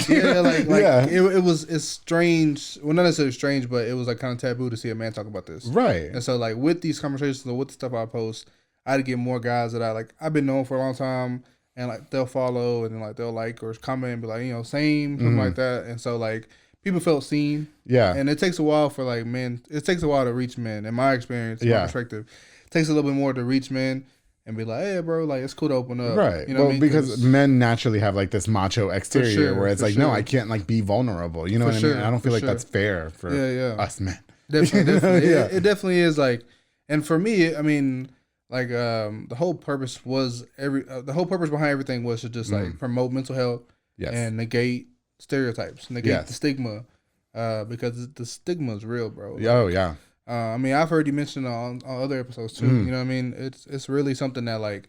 It's strange. Well, not necessarily strange, but it was like kind of taboo to see a man talk about this. Right. And so like with these conversations and with the stuff I post, I'd get more guys that I've been known for a long time, and like they'll follow and then like they'll like or comment and be like, you know, same, something like that. And so like people felt seen. Yeah. And it takes a while for like men. It takes a while to reach men. In my experience, my perspective, it takes a little bit more to reach men. And be like, hey, bro, like, it's cool to open up. Right. You know what I mean? Because men naturally have, like, this macho exterior where it's like, no, I can't, like, be vulnerable. You know what I mean? I don't feel like that's fair for us men. Definitely. It definitely is, like, and for me, I mean, like, the whole purpose behind everything was to just, like, promote mental health and negate stereotypes, negate the stigma, because the stigma is real, bro. Oh, yeah. I mean, I've heard you mention on other episodes too. You know what I mean? It's really something that like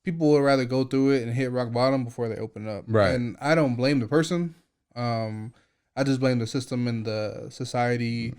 people would rather go through it and hit rock bottom before they open up. Right. And I don't blame the person. I just blame the system and the society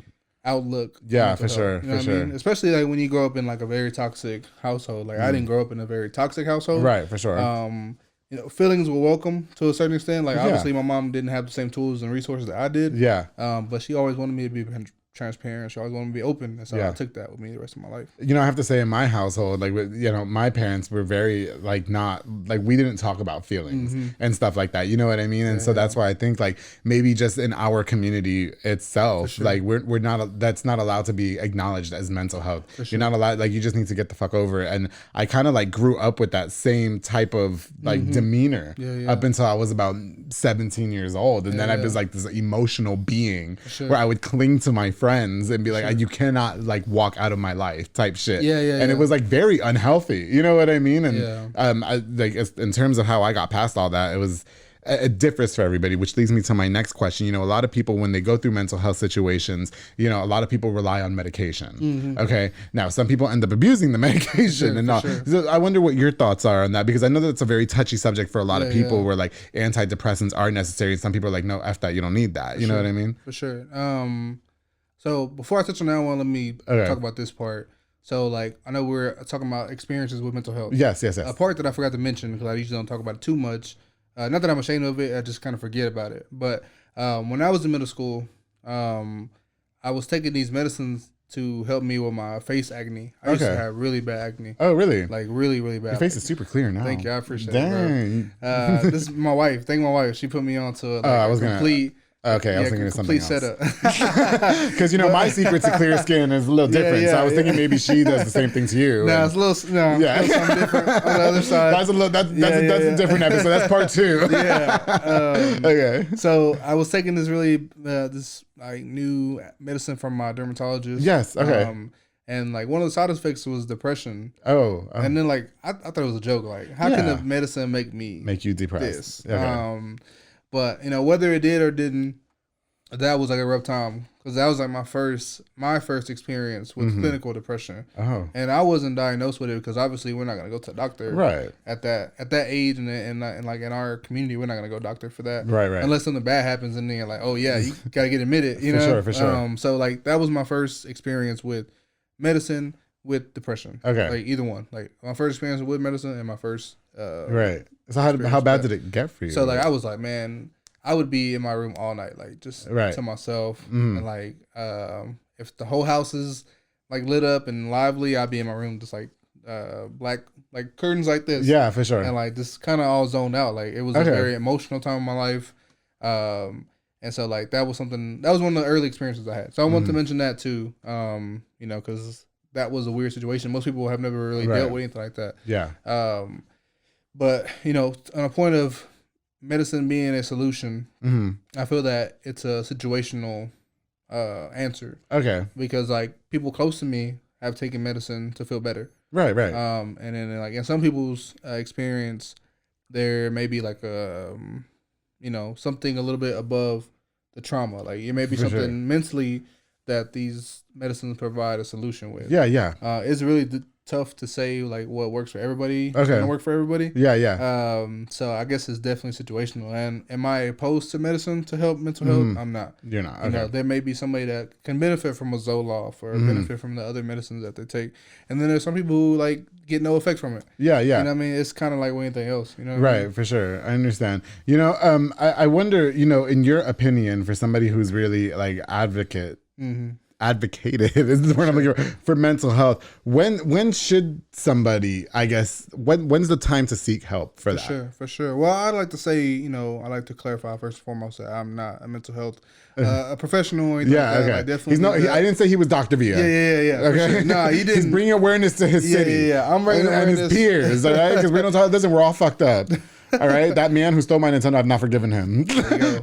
outlook. Yeah, for sure. You know what I mean? Especially like when you grow up in like a very toxic household. Like I didn't grow up in a very toxic household. Right, for sure. You know, feelings were welcome to a certain extent. Like obviously my mom didn't have the same tools and resources that I did. Yeah. But she always wanted me to be transparent. She always wanted to be open, and so I took that with me the rest of my life. You know, I have to say in my household, like, you know, my parents were very like not like we didn't talk about feelings and stuff like that. You know what I mean? And so that's why I think like maybe just in our community itself, like we're not that's not allowed to be acknowledged as mental health. You're not allowed, like you just need to get the fuck over it. And I kind of like grew up with that same type of like demeanor up until I was about 17 years old, and then I was like this emotional being where I would cling to my friends and be like, you cannot like walk out of my life type shit. And it was like very unhealthy. You know what I mean? And I, like in terms of how I got past all that, it differs for everybody, which leads me to my next question. You know, a lot of people, when they go through mental health situations, you know, a lot of people rely on medication. Okay. Now, some people end up abusing the medication and all. So I wonder what your thoughts are on that, because I know that it's a very touchy subject for a lot of people where like antidepressants are necessary. Some people are like, no, F that, you don't need that. You know what I mean? For sure. So before I touch on that one, let me talk about this part. So like I know we're talking about experiences with mental health. Yes. A part that I forgot to mention because I usually don't talk about it too much. Not that I'm ashamed of it, I just kind of forget about it. But when I was in middle school, I was taking these medicines to help me with my face acne. I used to have really bad acne. Oh, really? Like really, really bad. Your face is super clear now. Thank you. I appreciate it. Dang. This is my wife. Thank my wife. She put me on to I was complete. Okay, I was thinking of something else. Complete setup. Because my secret to clear skin is a little different. So I was thinking maybe she does the same thing to you. No, it's a little something different on the other side. That's a different episode. That's part 2. Okay. So I was taking this really this like new medicine from my dermatologist. Yes. Okay. And like one of the side effects was depression. And then like I thought it was a joke. Like how can the medicine make you depressed? Okay. But whether it did or didn't, that was like a rough time because that was like my first experience with clinical depression. And I wasn't diagnosed with it because obviously we're not gonna go to a doctor right at that age and like in our community we're not gonna go doctor for that right unless something bad happens and then you're like, oh yeah, you gotta get admitted, for sure. So like that was my first experience with medicine with depression. Okay, like either one, like my first experience with medicine and my first right. So how bad did it get for you? So like I was like, man, I would be in my room all night, like just to myself, and like if the whole house is like lit up and lively, I'd be in my room just like black like curtains like this. Yeah, for sure. And like just kind of all zoned out. Like it was a very emotional time in my life, and so like that was one of the early experiences I had. So I want to mention that too, because that was a weird situation. Most people have never really dealt with anything like that. Yeah. But on a point of medicine being a solution, I feel that it's a situational answer. Okay. Because like people close to me have taken medicine to feel better. Right. And then like in some people's experience, there may be like something a little bit above the trauma. Like it may be something mentally that these medicines provide a solution with. Yeah. It's really tough to say like what works for everybody. Okay. Doesn't work for everybody. Yeah. So I guess it's definitely situational. And am I opposed to medicine to help mental health? I'm not. You're not. Okay. There may be somebody that can benefit from a Zoloft or benefit from the other medicines that they take. And then there's some people who like get no effect from it. Yeah. You know what I mean? It's kind of like anything else. You know what right. I mean? For sure. I understand. I wonder, in your opinion, for somebody who's really like advocated is the word I'm looking for mental health. When should somebody, I guess, when's the time to seek help for that? For sure. Well, I'd like to say, I like to clarify first and foremost that I'm not a mental health a professional or anything like that. Okay. I definitely I didn't say he was Dr. Villa. Yeah. Okay. Sure. No, he didn't. He's bringing awareness to his city. Yeah. I'm bringing and his peers, all right? Because we don't talk. Listen, we're all fucked up. All right, that man who stole my Nintendo, I've not forgiven him,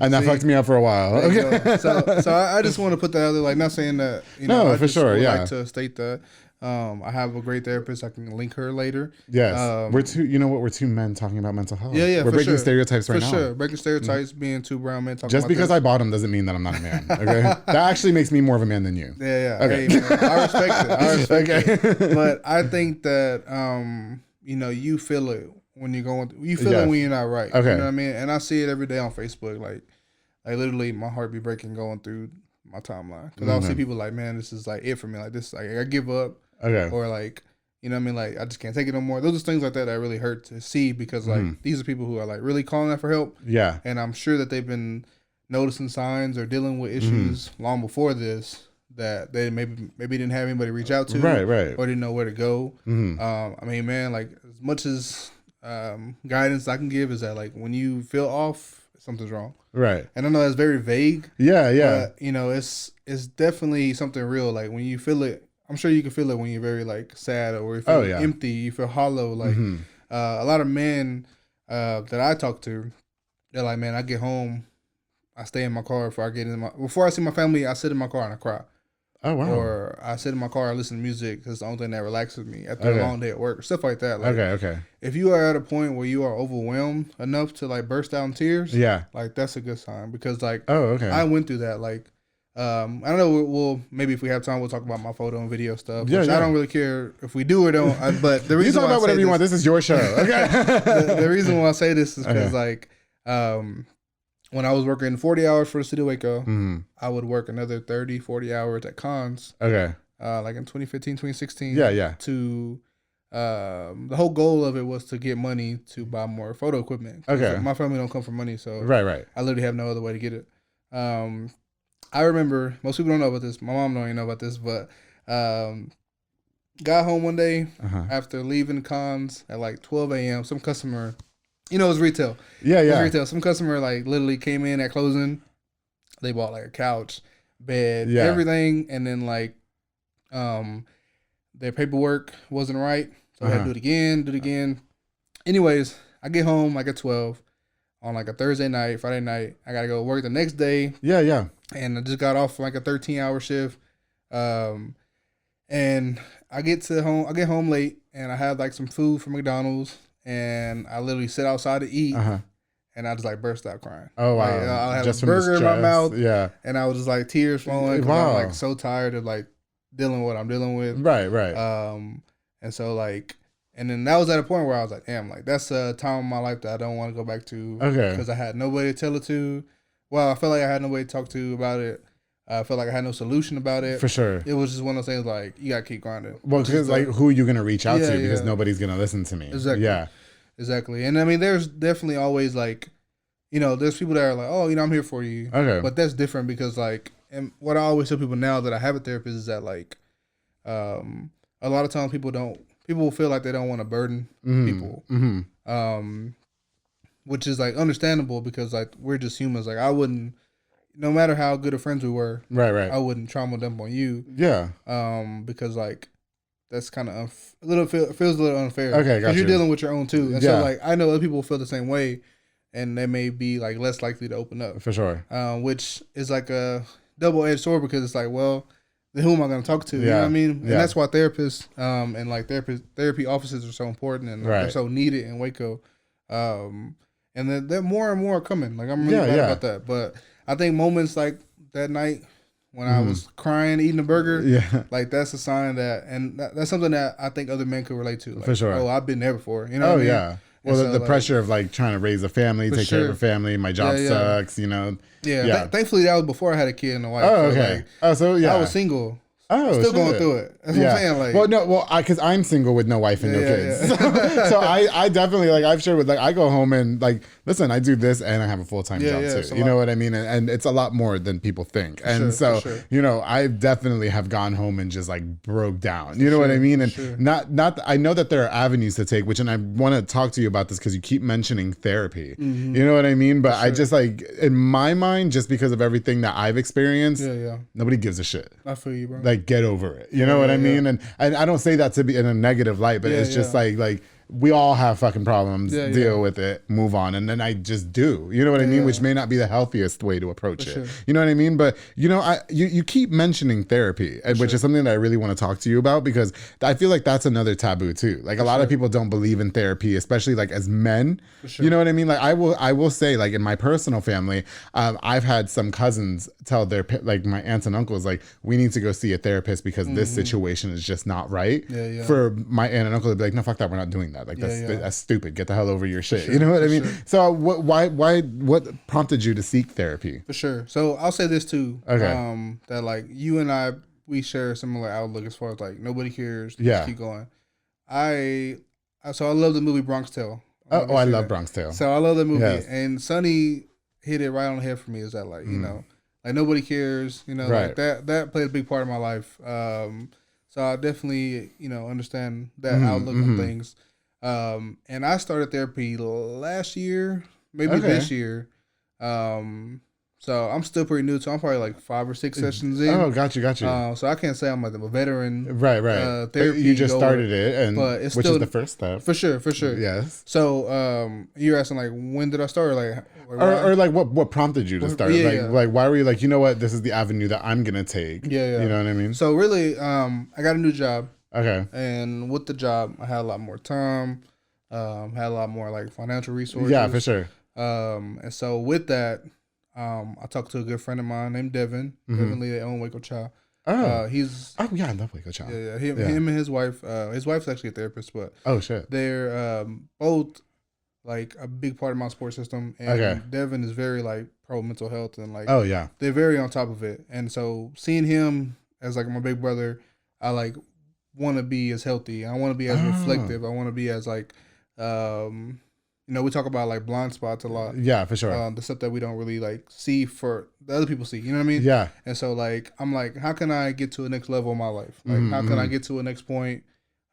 and that fucked me up for a while. Okay, so I just want to put that out there, like not saying that no, I for sure, would yeah. like to state that I have a great therapist. I can link her later. Yes, we're two. You know what? We're two men talking about mental health. Yeah, we're breaking stereotypes right now. For sure, breaking stereotypes. Being two brown men talking. Just because this. I bought him doesn't mean that I'm not a man. Okay, that actually makes me more of a man than you. Yeah. Okay, hey, man, I respect it. But I think that you feel it. When you're going through, you feel it when you're not right. Okay. You know what I mean? And I see it every day on Facebook. Like literally my heart be breaking going through my timeline. Because I'll see people like, man, this is like it for me. Like this, like I give up. Okay. Or like, you know what I mean? Like I just can't take it no more. Those are things like that that really hurt to see because like these are people who are like really calling out for help. Yeah. And I'm sure that they've been noticing signs or dealing with issues long before this that they maybe didn't have anybody reach out to. Right. Or didn't know where to go. I mean, man, like as much as guidance I can give is that like when you feel off, something's wrong. Right. And I know that's very vague. Yeah. But it's definitely something real. Like when you feel it, I'm sure you can feel it when you're very like sad or you feel empty, you feel hollow. Like a lot of men that I talk to, they're like, man, I get home, I stay in my car before I see my family, I sit in my car and I cry. Oh, wow. Or I sit in my car and listen to music because it's the only thing that relaxes me after a long day at work, stuff like that. Like, okay. If you are at a point where you are overwhelmed enough to like burst out in tears, like that's a good sign because like I went through that. Like I don't know. We'll maybe if we have time, we'll talk about my photo and video stuff. Which I don't really care if we do or don't. But the reason you talk about whatever you want. This is your show. Okay. the reason why I say this is because like when I was working 40 hours for the city of Waco, I would work another 30, 40 hours at cons. Okay. like in 2015, 2016. Yeah. To the whole goal of it was to get money to buy more photo equipment. Okay. My family don't come from money, so Right. I literally have no other way to get it. I remember, most people don't know about this. My mom don't even know about this, but got home one day after leaving cons at like 12 a.m. Some customer, it was retail. Yeah. It was retail. Some customer like literally came in at closing. They bought like a couch, bed, everything, and then like their paperwork wasn't right, so I had to do it again. Anyways, I get home like at 12 on like a Thursday night, Friday night. I gotta go work the next day. Yeah. And I just got off like a 13-hour shift. And I get home late, and I have like some food from McDonald's, and I literally sit outside to eat, and I just like burst out crying. Oh wow! Like, I had just a burger in my mouth, yeah, and I was just like tears flowing because I'm like so tired of like dealing with what I'm dealing with. Right. And so like, and then that was at a point where I was like, damn, like that's a time in my life that I don't want to go back to. Okay. Because I had nobody to tell it to. Well, I felt like I had nobody to talk to about it. I felt like I had no solution about it. For sure. It was just one of those things like, you got to keep grinding. Well, because like, who are you going to reach out to? Because nobody's going to listen to me. Exactly. Yeah. Exactly. And I mean, there's definitely always like, there's people that are like, oh, I'm here for you. Okay. But that's different because like, and what I always tell people now that I have a therapist is that like, a lot of times people feel like they don't want to burden people. Which is like understandable because like we're just humans. Like I wouldn't, no matter how good of friends we were, right, I wouldn't trauma dump on you. Yeah. Because like that's kind of feels a little unfair. Okay, because you're dealing with your own too, and so like I know other people feel the same way, and they may be like less likely to open up. For sure. Which is like a double-edged sword because it's like, well, then who am I going to talk to? You know what I mean? And that's why therapists and like therapy offices are so important and they're so needed in Waco. And then more and more are coming. Like I'm really glad about that. But I think moments like that night when I was crying, eating a burger, like that's a sign that, and that's something that I think other men could relate to. Like, for sure. Oh, I've been there before. You know what I mean? Yeah. Well, so, the pressure of like trying to raise a family, take care of a family, my job sucks, Thankfully, that was before I had a kid and a wife. Oh, okay. So, like, I was single. Still going through it. That's what I'm saying. Like, because I'm single with no wife and no kids. So I definitely like I've shared with like I go home and like listen, I do this and I have a full-time job too. You know what I mean? And it's a lot more than people think. And so I definitely have gone home and just like broke down. You know what I mean? And not I know that there are avenues to take, and I want to talk to you about this because you keep mentioning therapy. You know what I mean? But I just like in my mind, just because of everything that I've experienced, nobody gives a shit. I feel you, bro. Like get over it. You know what I mean? And I don't say that to be in a negative light, but it's just like we all have fucking problems, deal with it, move on. And then I just do, you know what I mean? Which may not be the healthiest way to approach it. You know what I mean? But you keep mentioning therapy, which is something that I really want to talk to you about because I feel like that's another taboo too. Like a lot of people don't believe in therapy, especially like as men, you know what I mean? Like I will say like in my personal family, I've had some cousins tell their, like my aunts and uncles, like we need to go see a therapist because this situation is just not right. For my aunt and uncle to be like, no, fuck that. We're not doing that. Like that's stupid. Get the hell over your shit. You know what I mean? So what prompted you to seek therapy? For sure. So I'll say this too. Okay. That like you and I, we share a similar outlook as far as like nobody cares. Just keep going. So I love the movie Bronx Tale. I love Bronx Tale. So I love that movie. And Sonny hit it right on the head for me. Is that like like nobody cares. Like that played a big part of my life. So I definitely understand that outlook on things. And I started therapy last year, maybe this year. So I'm still pretty new, so I'm probably like 5 or 6 sessions in. Oh, got you. So I can't say I'm like a veteran. Right. Therapy. You just started it, but it's which still, is the first step. For sure. Yes. So you're asking like when did I start? Or like what prompted you to start? Like why were you like, you know what, this is the avenue that I'm gonna take. Yeah. You know what I mean? So really, I got a new job. Okay. And with the job, I had a lot more time. Had a lot more like financial resources. Yeah, for sure. And so with that, I talked to a good friend of mine named Devin. Devin Lee, they own Waco Cha. I love Waco Cha. Yeah. Him and his wife. His wife's actually a therapist, but they're both like a big part of my support system. And Devin is very like pro mental health and like they're very on top of it. And so seeing him as like my big brother, I like want to be as healthy. I want to be as reflective. I want to be as like, we talk about like blind spots a lot. Yeah, for sure. The stuff that we don't really like see for the other people see. You know what I mean? Yeah. And so like I'm like, how can I get to a next level in my life? Like how can I get to a next point?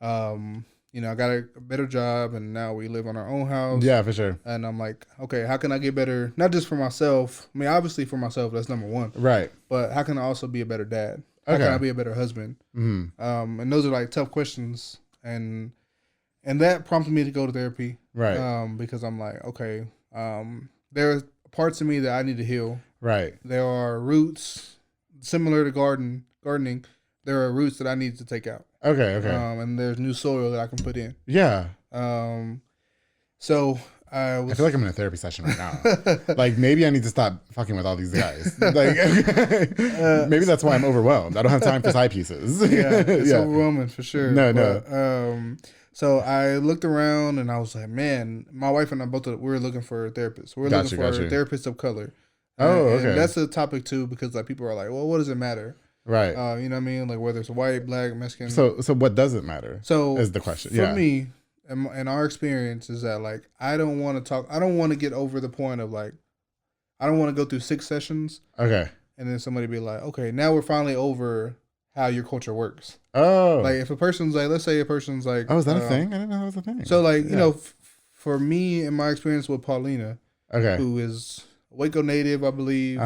I got a better job and now we live on our own house. Yeah, for sure. And I'm like, okay, how can I get better? Not just for myself. I mean, obviously for myself, that's number one. Right. But how can I also be a better dad? How can I be a better husband? And those are like tough questions. And that prompted me to go to therapy. Right. Because I'm like, okay, there are parts of me that I need to heal. Right. There are roots similar to gardening. There are roots that I need to take out. Okay. And there's new soil that I can put in. Yeah. So I feel like I'm in a therapy session right now. Like maybe I need to stop fucking with all these guys. Like maybe that's why I'm overwhelmed. I don't have time for side pieces. Yeah, it's overwhelming for sure. No. So I looked around and I was like, man, my wife and I we were looking for a therapist. We're looking for a therapist of color. Okay. And that's a topic too because like people are like, well, what does it matter? Right. You know what I mean? Like whether it's white, black, Mexican. So what does it matter? So is the question. For me, and our experience is that like I don't want to get over the point of like I don't want to go through 6 sessions. Okay. And then somebody be like, okay, now we're finally over how your culture works. Oh. Like if a person's like, let's say a person's like, oh, is that a thing? I didn't know that was a thing. So like for me and my experience with Paulina, who is a Waco native, I believe.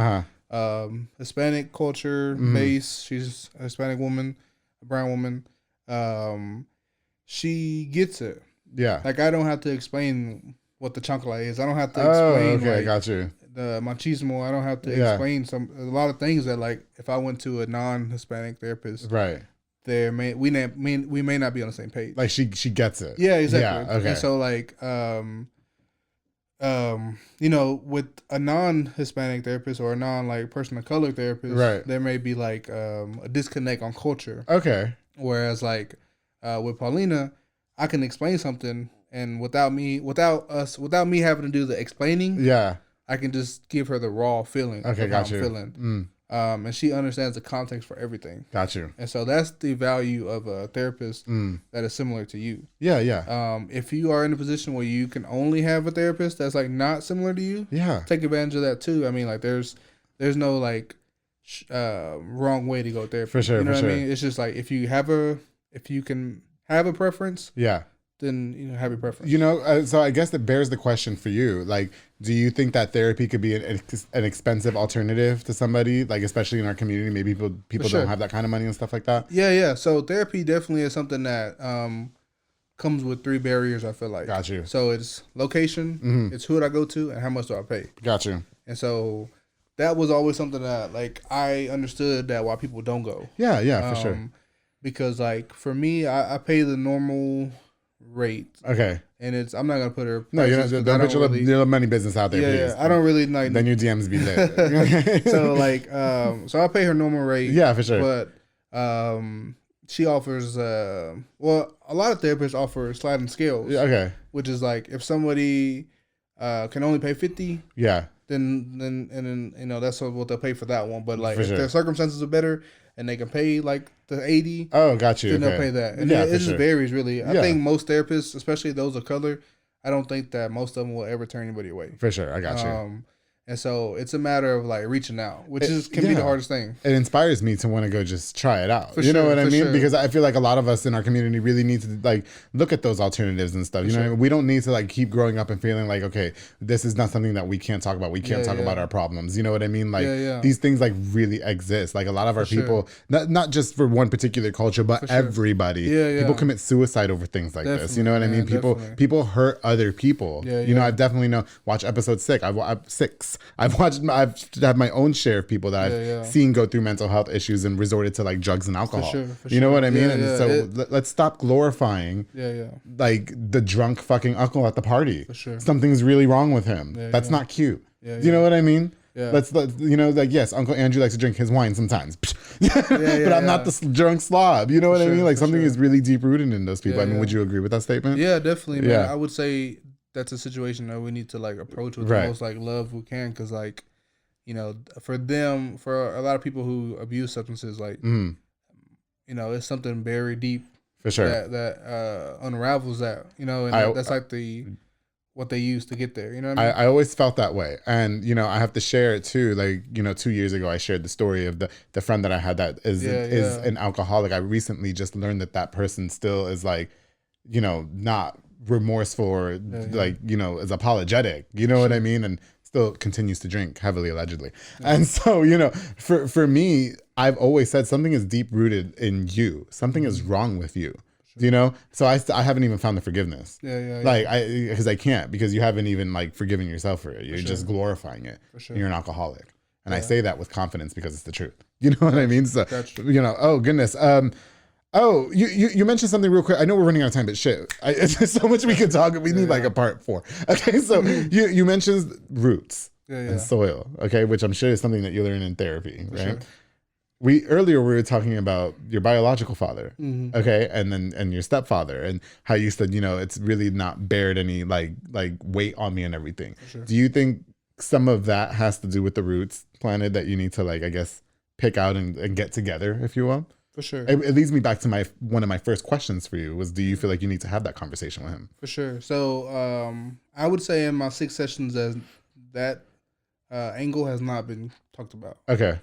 Hispanic culture base. She's a Hispanic woman, a brown woman. She gets it. Yeah. Like I don't have to explain what the chancla is. I don't have to explain. Okay, got you. The machismo. I don't have to explain a lot of things that like if I went to a non-Hispanic therapist, right? We may not be on the same page. Like she gets it. Yeah, exactly. Yeah, okay. And so like with a non-Hispanic therapist or a non person of color therapist, right, there may be like a disconnect on culture. Okay. Whereas like with Paulina, I can explain something and without me having to do the explaining, I can just give her the raw feeling. Okay, of got how you. I'm feeling. And she understands the context for everything. Got you. And so that's the value of a therapist that is similar to you. Yeah. If you are in a position where you can only have a therapist that's like not similar to you, take advantage of that too. I mean, like there's no like wrong way to go therapy. For sure. You know what I mean? It's just like if you can have a preference, then have your preference. So I guess that bears the question for you. Like, do you think that therapy could be an expensive alternative to somebody, like especially in our community? Maybe people don't have that kind of money and stuff like that. Yeah. So therapy definitely is something that comes with 3 barriers. I feel like. Got you. So it's location, it's who do I go to, and how much do I pay. Got you. And so that was always something that like I understood that why people don't go. Yeah, for sure. Because like for me, I pay the normal rate. Okay. And I'm not gonna put her. No, don't put your little money business out there, please. Yeah, I don't really like. Then your DMs be lit. So like, so I pay her normal rate. Yeah, for sure. But she offers. A lot of therapists offer sliding scales. Yeah, okay. Which is like if somebody can only pay 50. Yeah. Then that's what they'll pay for that one. But like for if sure. their circumstances are better and they can pay like the 80. Oh, got you. Then they'll pay that. And it just varies really. I think most therapists, especially those of color, I don't think that most of them will ever turn anybody away. For sure, I got you. And so it's a matter of like reaching out, which can be the hardest thing. It inspires me to want to go just try it out. You know what I mean? Sure. Because I feel like a lot of us in our community really need to like look at those alternatives and stuff. You know what I mean? We don't need to like keep growing up and feeling like, okay, this is not something that we can't talk about. We can't talk about our problems. You know what I mean? Like these things like really exist. Like a lot of our people, not just for one particular culture, but everybody. People commit suicide over things like this. You know what I mean? People hurt other people. I've definitely watch episode 6. I've had my own share of people that I've seen go through mental health issues and resorted to like drugs and alcohol. For sure. You know what I mean? Let's stop glorifying like the drunk fucking uncle at the party. For sure. Something's really wrong with him. That's not cute. You know what I mean? Yeah. Let's like yes, Uncle Andrew likes to drink his wine sometimes, but I'm not the drunk slob. You know what I mean? Like something is really deep rooted in those people. I mean, would you agree with that statement? Yeah, definitely, man. I would say that's a situation that we need to like approach with the most like love we can, because like for a lot of people who abuse substances, like you know, it's something very deep For sure. that unravels that, you know, and that's like what they use to get there. You know what I mean? I always felt that way. And, you know, I have to share it too. Like, you know, 2 years ago, I shared the story of the friend that I had that is an alcoholic. I recently just learned that person still is like, you know, not remorseful or like, you know, is apologetic. You know what I mean? And still continues to drink heavily, allegedly. And so, you know, for me, I've always said something is deep rooted in you. Something is wrong with you. You know, so I haven't even found the forgiveness. Like because I can't, because you haven't even like forgiven yourself for it. You're just glorifying it. You're an alcoholic, and I say that with confidence because it's the truth. You know what I mean? So you know, oh goodness. Oh, you mentioned something real quick. I know we're running out of time, but shit, it's so much we could talk. We need like a part 4. Okay, so you mentioned roots and soil. Okay, which I'm sure is something that you learn in therapy, right? Earlier we were talking about your biological father, okay, and your stepfather, and how you said, you know, it's really not bared any like weight on me and everything. Do you think some of that has to do with the roots planted that you need to, like, I guess, pick out and get together, if you will? For sure. It leads me back to one of my first questions for you was, do you feel like you need to have that conversation with him? For sure. So I would say in my 6 sessions as that angle has not been talked about. Okay.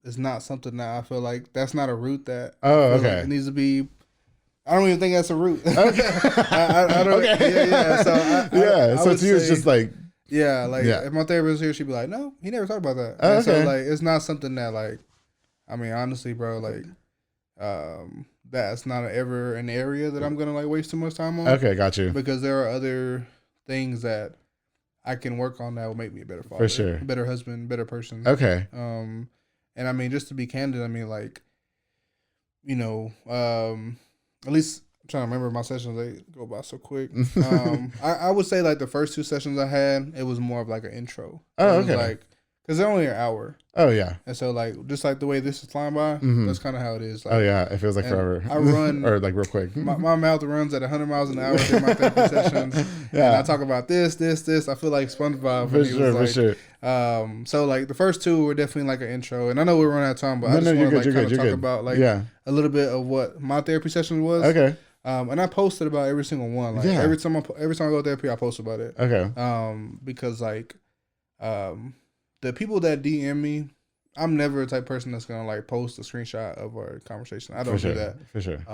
It's not something that I feel like that's not a root that like it needs to be. I don't even think that's a root. Okay. I don't. Okay. Yeah. So I so to you, it's just like. Yeah. Like if my therapist was here, she'd be like, "No, he never talked about that." Okay. So like, it's not something that like. I mean, honestly, bro, like, that's not ever an area that I'm gonna like waste too much time on. Okay, got you. Because there are other things that I can work on that will make me a better father, for sure, a better husband, better person. Okay. And I mean, just to be candid, I mean, like, you know, at least I'm trying to remember my sessions, they go by so quick. I would say like the first 2 sessions I had, it was more of like an intro. Oh, okay. Like, because they're only an hour. Oh, yeah. And so, like, just like the way this is flying by, that's kind of how it is. Like, oh, yeah. It feels like forever. I run. Or like real quick. My mouth runs at 100 miles an hour during my therapy sessions. And I talk about this. I feel like SpongeBob. For sure. So, like, the first 2 were definitely like an intro. And I know we're running out of time, but I just want to, like, kind of talk about, like, a little bit of what my therapy session was. Okay. And I posted about every single one. Like, every time I go to therapy, I post about it. Okay. Because, like, the people that DM me, I'm never a type of person that's gonna like post a screenshot of our conversation. I don't do that. For sure.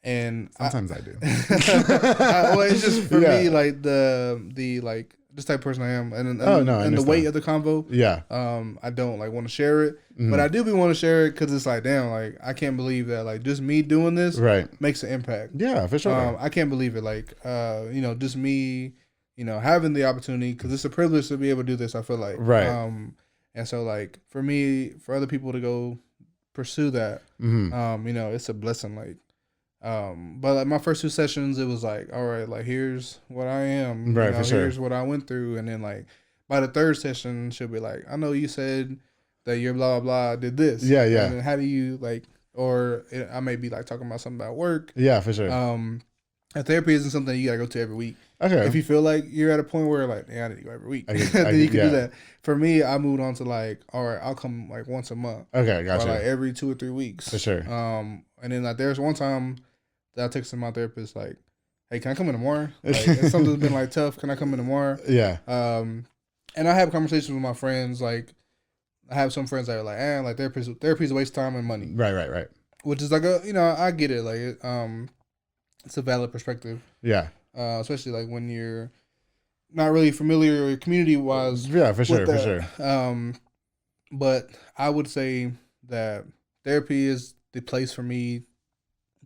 And sometimes I do. Well, it's just for me, like the like this type of person I am, and the weight of the convo. Yeah. I don't like want to share it, but I do want to share it because it's like, damn, like I can't believe that like just me doing this makes an impact. Yeah, for sure. I can't believe it. Like, you know, just me. You know, having the opportunity, because it's a privilege to be able to do this, I feel like. Right. And so, like, for me, for other people to go pursue that, you know, it's a blessing. Like, but like my first 2 sessions, it was like, all right, like, here's what I am. Right, you know, for sure. Here's what I went through. And then, like, by the 3rd session, she'll be like, I know you said that you're blah, blah, blah, did this. Yeah. And then how do you, like, or I may be, like, talking about something about work. Yeah, for sure. And therapy isn't something you got to go to every week. Okay. If you feel like you're at a point where like, I need to go every week, then you can do that. For me, I moved on to like, all right, I'll come like once a month. Okay, gotcha. Or like every 2 or 3 weeks. For sure. And then like there's one time that I texted my therapist like, hey, can I come in tomorrow? Like, if something's been like tough, can I come in tomorrow? Yeah. And I have conversations with my friends. Like, I have some friends that are like, like therapy's a waste of time and money. Right. Which is like I get it. Like, it's a valid perspective. Yeah. Especially like when you're not really familiar community wise. Yeah, for sure. But I would say that therapy is the place for me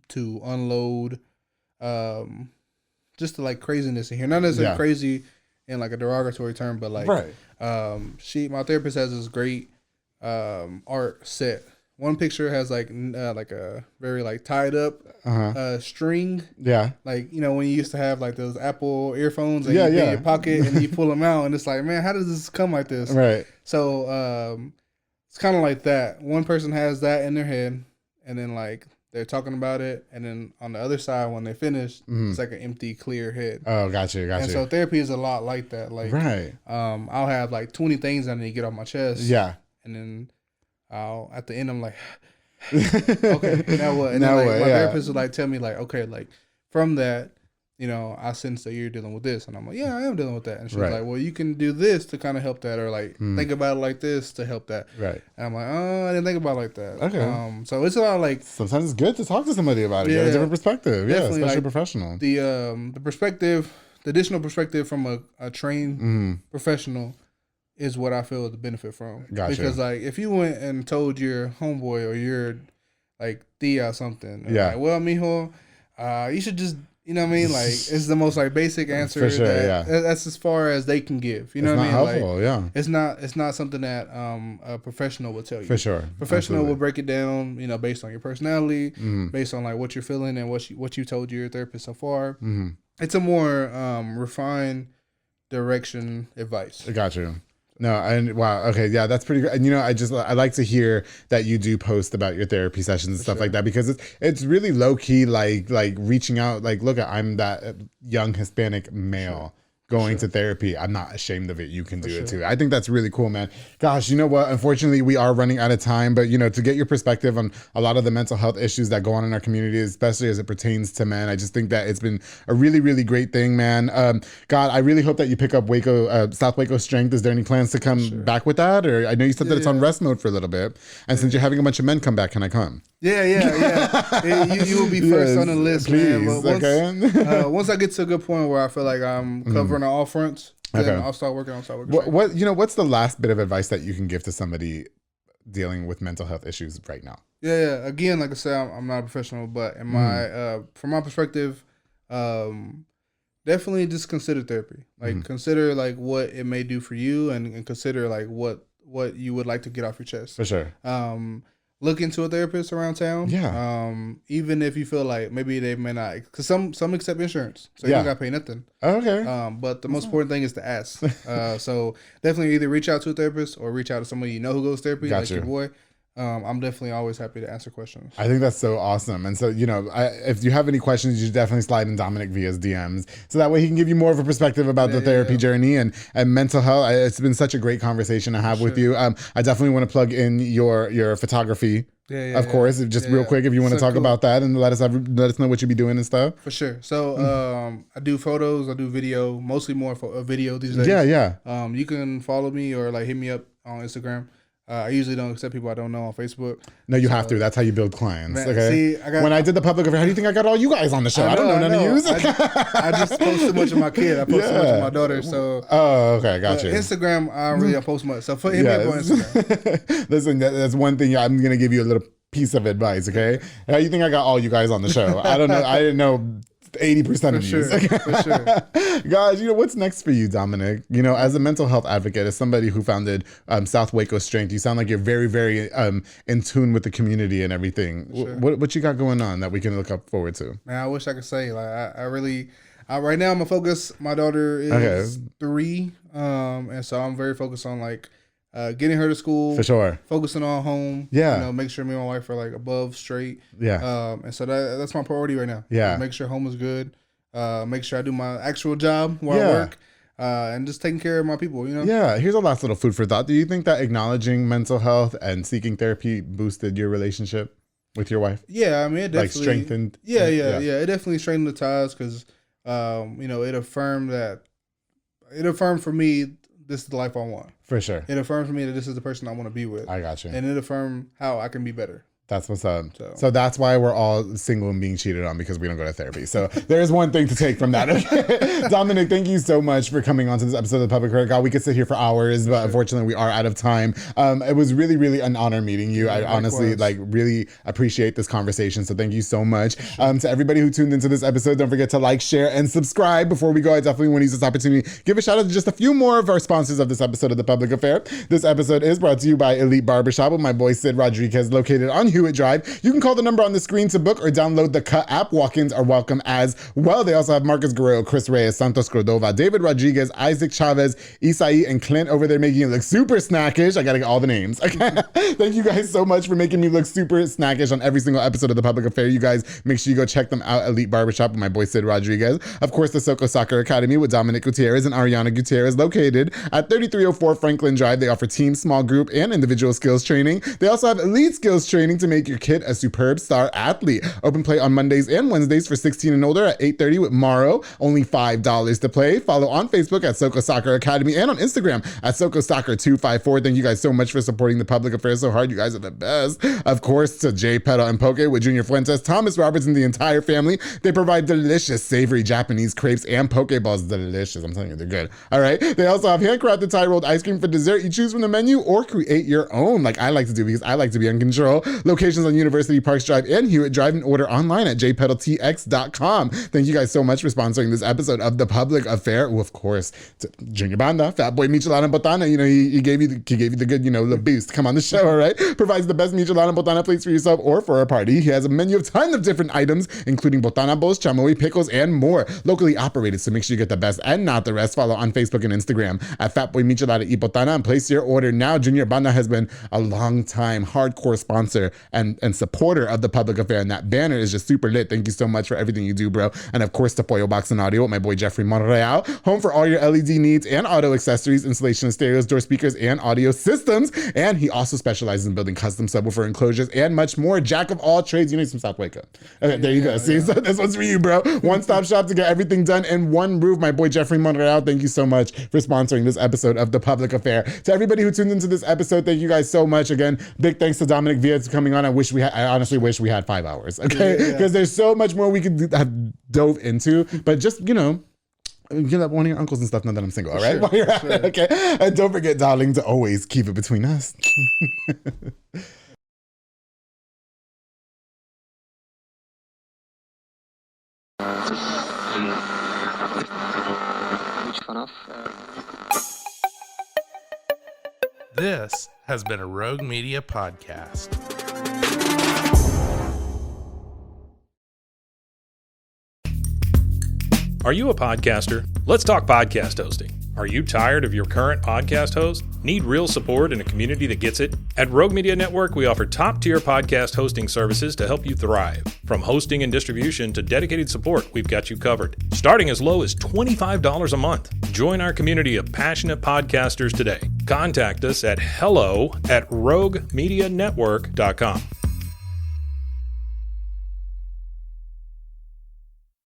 to unload just the like craziness in here. Not necessarily crazy in like a derogatory term, but like my therapist has this great art set. One picture has like a very like tied up string. Yeah. Like, you know, when you used to have like those Apple earphones and you put in your pocket and you pull them out and it's like, man, how does this come like this? Right. So it's kind of like that. One person has that in their head and then like they're talking about it. And then on the other side, when they finish, it's like an empty, clear head. Oh, gotcha. And so therapy is a lot like that. Like, I'll have like 20 things I need to get off my chest. Yeah. And then at the end, I'm like, Okay, now what? And Now then, like, what? my Yeah. therapist would like tell me like, okay, like from that, you know, I sense that you're dealing with this, and I'm like, yeah, I am dealing with that. And she's Right. like, well, you can do this to kind of help that, or like think about it like this to help that. Right. And I'm like, oh, I didn't think about it like that. Okay. So it's a lot of like Sometimes it's good to talk to somebody about it. Get a Yeah, different perspective. Yeah, definitely, especially like, professional. the perspective, the additional perspective from a trained professional is what I feel is the benefit from. Gotcha. Because like if you went and told your homeboy or your like tia something, and Yeah. like, well, mijo, you should just, you know what I mean? Like it's the most like basic answer. For sure, that, yeah. That's as far as they can give. You know It's what not I mean? helpful, Like yeah. it's not something that a professional will tell you. For sure. Professional Absolutely. will break it down, you know, based on your personality, based on like what you're feeling and what you told your therapist so far. It's a more refined direction advice. I got you. No, and wow, okay, yeah, that's pretty good. And you know, I like to hear that you do post about your therapy sessions and stuff like that, because it's really low key, like reaching out, like, look, I'm that young Hispanic male going to therapy. I'm not ashamed of it. You can do it too. I think that's really cool, man. Gosh, you know what? Unfortunately, we are running out of time, but you know, to get your perspective on a lot of the mental health issues that go on in our community, especially as it pertains to men, I just think that it's been a really, really great thing, man. God, I really hope that you pick up South Waco Strength. Is there any plans to come back with that? Or I know you said that it's on rest mode for a little bit. And since you're having a bunch of men come back, can I come? Yeah. You will be first on the list, man. Please, But okay. once I get to a good point where I feel like I'm covering all fronts, then Okay. I'll start working on What's the last bit of advice that you can give to somebody dealing with mental health issues right now? Yeah. Again, like I said, I'm not a professional, but in my from my perspective, definitely just consider therapy. Like consider like what it may do for you, and consider like what you would like to get off your chest. For sure. Look into a therapist around town. Yeah. Even if you feel like maybe they may not, because some accept insurance, so you Yeah. don't gotta pay nothing. Okay. But the most important thing is to ask. So definitely either reach out to a therapist or reach out to somebody you know who goes to therapy, Got like you. your boy. I'm definitely always happy to answer questions. I think that's so awesome. And so, you know, if you have any questions, you should definitely slide in Dominic Villa's DMs. So that way he can give you more of a perspective about the therapy journey and mental health. It's been such a great conversation to have with you. I definitely want to plug in your photography. Of course, just real quick, if you want to talk about that and let us know what you be doing and stuff. For sure. So I do photos, I do video, mostly more for video these days. Yeah. You can follow me or like hit me up on Instagram. I usually don't accept people I don't know on Facebook. No, you have to. That's how you build clients. Man, Okay. see, when I did the public affair, how do you think I got all you guys on the show? I don't know none of you. I just post too much of my kid. I post too much of my daughter. So okay, gotcha. Instagram, I don't really post much. So hit me up on Instagram. Listen, that's one thing I'm gonna give you a little piece of advice. Okay, how you think I got all you guys on the show? I don't know. I didn't know 80% of these. For sure. Guys, you know, what's next for you, Dominic? You know, as a mental health advocate, as somebody who founded South Waco Strength, you sound like you're very, very in tune with the community and everything. Sure. What you got going on that we can look up forward to? Man, I wish I could say, like, I really, right now I'm a focus. My daughter is 3. And so I'm very focused on like, getting her to school. For sure. Focusing on home. Yeah. You know, make sure me and my wife are like above straight. Yeah. And so that's my priority right now. Yeah. Make sure home is good. Make sure I do my actual job while I work. And just taking care of my people, you know? Yeah. Here's a last little food for thought. Do you think that acknowledging mental health and seeking therapy boosted your relationship with your wife? Yeah, I mean, it definitely Like strengthened? Yeah. It definitely strengthened the ties because, you know, it affirmed for me this is the life I want. For sure. It affirmed for me that this is the person I want to be with. I got you. And it affirmed how I can be better. That's what's up. So that's why we're all single and being cheated on, because we don't go to therapy. So there's one thing to take from that. Okay? Dominic, thank you so much for coming on to this episode of the Public Affair. God, we could sit here for hours, but unfortunately we are out of time. It was really, really an honor meeting you. I honestly really appreciate this conversation. So thank you so much. To everybody who tuned into this episode, don't forget to like, share, and subscribe. Before we go, I definitely want to use this opportunity to give a shout out to just a few more of our sponsors of this episode of the Public Affair. This episode is brought to you by Elite Barbershop with my boy Sid Rodriguez, located on Hewitt Drive. You can call the number on the screen to book or download the Cut app. Walk-ins are welcome as well. They also have Marcus Guerrero, Chris Reyes, Santos Cordova, David Rodriguez, Isaac Chavez, Isai, and Clint over there making it look super snackish. I gotta get all the names. Okay. Thank you guys so much for making me look super snackish on every single episode of The Public Affair. You guys, make sure you go check them out. Elite Barbershop with my boy Sid Rodriguez. Of course, the Soko Soccer Academy with Dominic Gutierrez and Ariana Gutierrez, located at 3304 Franklin Drive. They offer team, small group, and individual skills training. They also have elite skills training to make your kid a superb star athlete. Open play on Mondays and Wednesdays for 16 and older at 8:30 with Morrow. Only $5 to play. Follow on Facebook at Soko Soccer Academy and on Instagram at Soko Soccer 254. Thank you guys so much for supporting the public affairs so hard. You guys are the best. Of course, to Jay Petal and Poke with Junior Fuentes, Thomas Roberts, and the entire family. They provide delicious, savory Japanese crepes and poke balls. Delicious. I'm telling you, they're good. All right. They also have handcrafted Thai rolled ice cream for dessert. You choose from the menu or create your own, like I like to do because I like to be in control. Locations on University Parks Drive and Hewitt Drive, and order online at jpetaltx.com. Thank you guys so much for sponsoring this episode of The Public Affair. Well, of course, to Junior Banda, Fat Boy Michelada Botana. You know, he gave you the good, you know, the boost. Come on the show, all right? Provides the best Michelada Botana plates for yourself or for a party. He has a menu of tons of different items, including botana bowls, chamoy, pickles, and more. Locally operated, so make sure you get the best and not the rest. Follow on Facebook and Instagram at Fatboy Michelada y Botana and place your order now. Junior Banda has been a long time hardcore sponsor and supporter of The Public Affair, and that banner is just super lit. Thank you so much for everything you do, bro. And of course, to Pollo Box and Audio with my boy Jeffrey Monreal, home for all your LED needs and auto accessories, installation of stereos, door speakers, and audio systems. And he also specializes in building custom subwoofer enclosures and much more. Jack of all trades. You need some South Waco. Okay, there you go. See, so this one's for you, bro. One-stop shop to get everything done in one roof. My boy Jeffrey Monreal, thank you so much for sponsoring this episode of The Public Affair. To everybody who tuned into this episode, thank you guys so much. Again, big thanks to Dominic Villa for coming on. I honestly wish we had 5 hours, okay? Because there's so much more we could have dove into, but just, you know, get up one of your uncles and stuff now that I'm single, all right? While you're at it, okay? And don't forget, darling, to always keep it between us. This has been a Rogue Media podcast. Are you a podcaster? Let's talk podcast hosting. Are you tired of your current podcast host? Need real support in a community that gets it? At Rogue Media Network, we offer top-tier podcast hosting services to help you thrive. From hosting and distribution to dedicated support, we've got you covered. Starting as low as $25 a month. Join our community of passionate podcasters today. Contact us at hello@roguemedianetwork.com.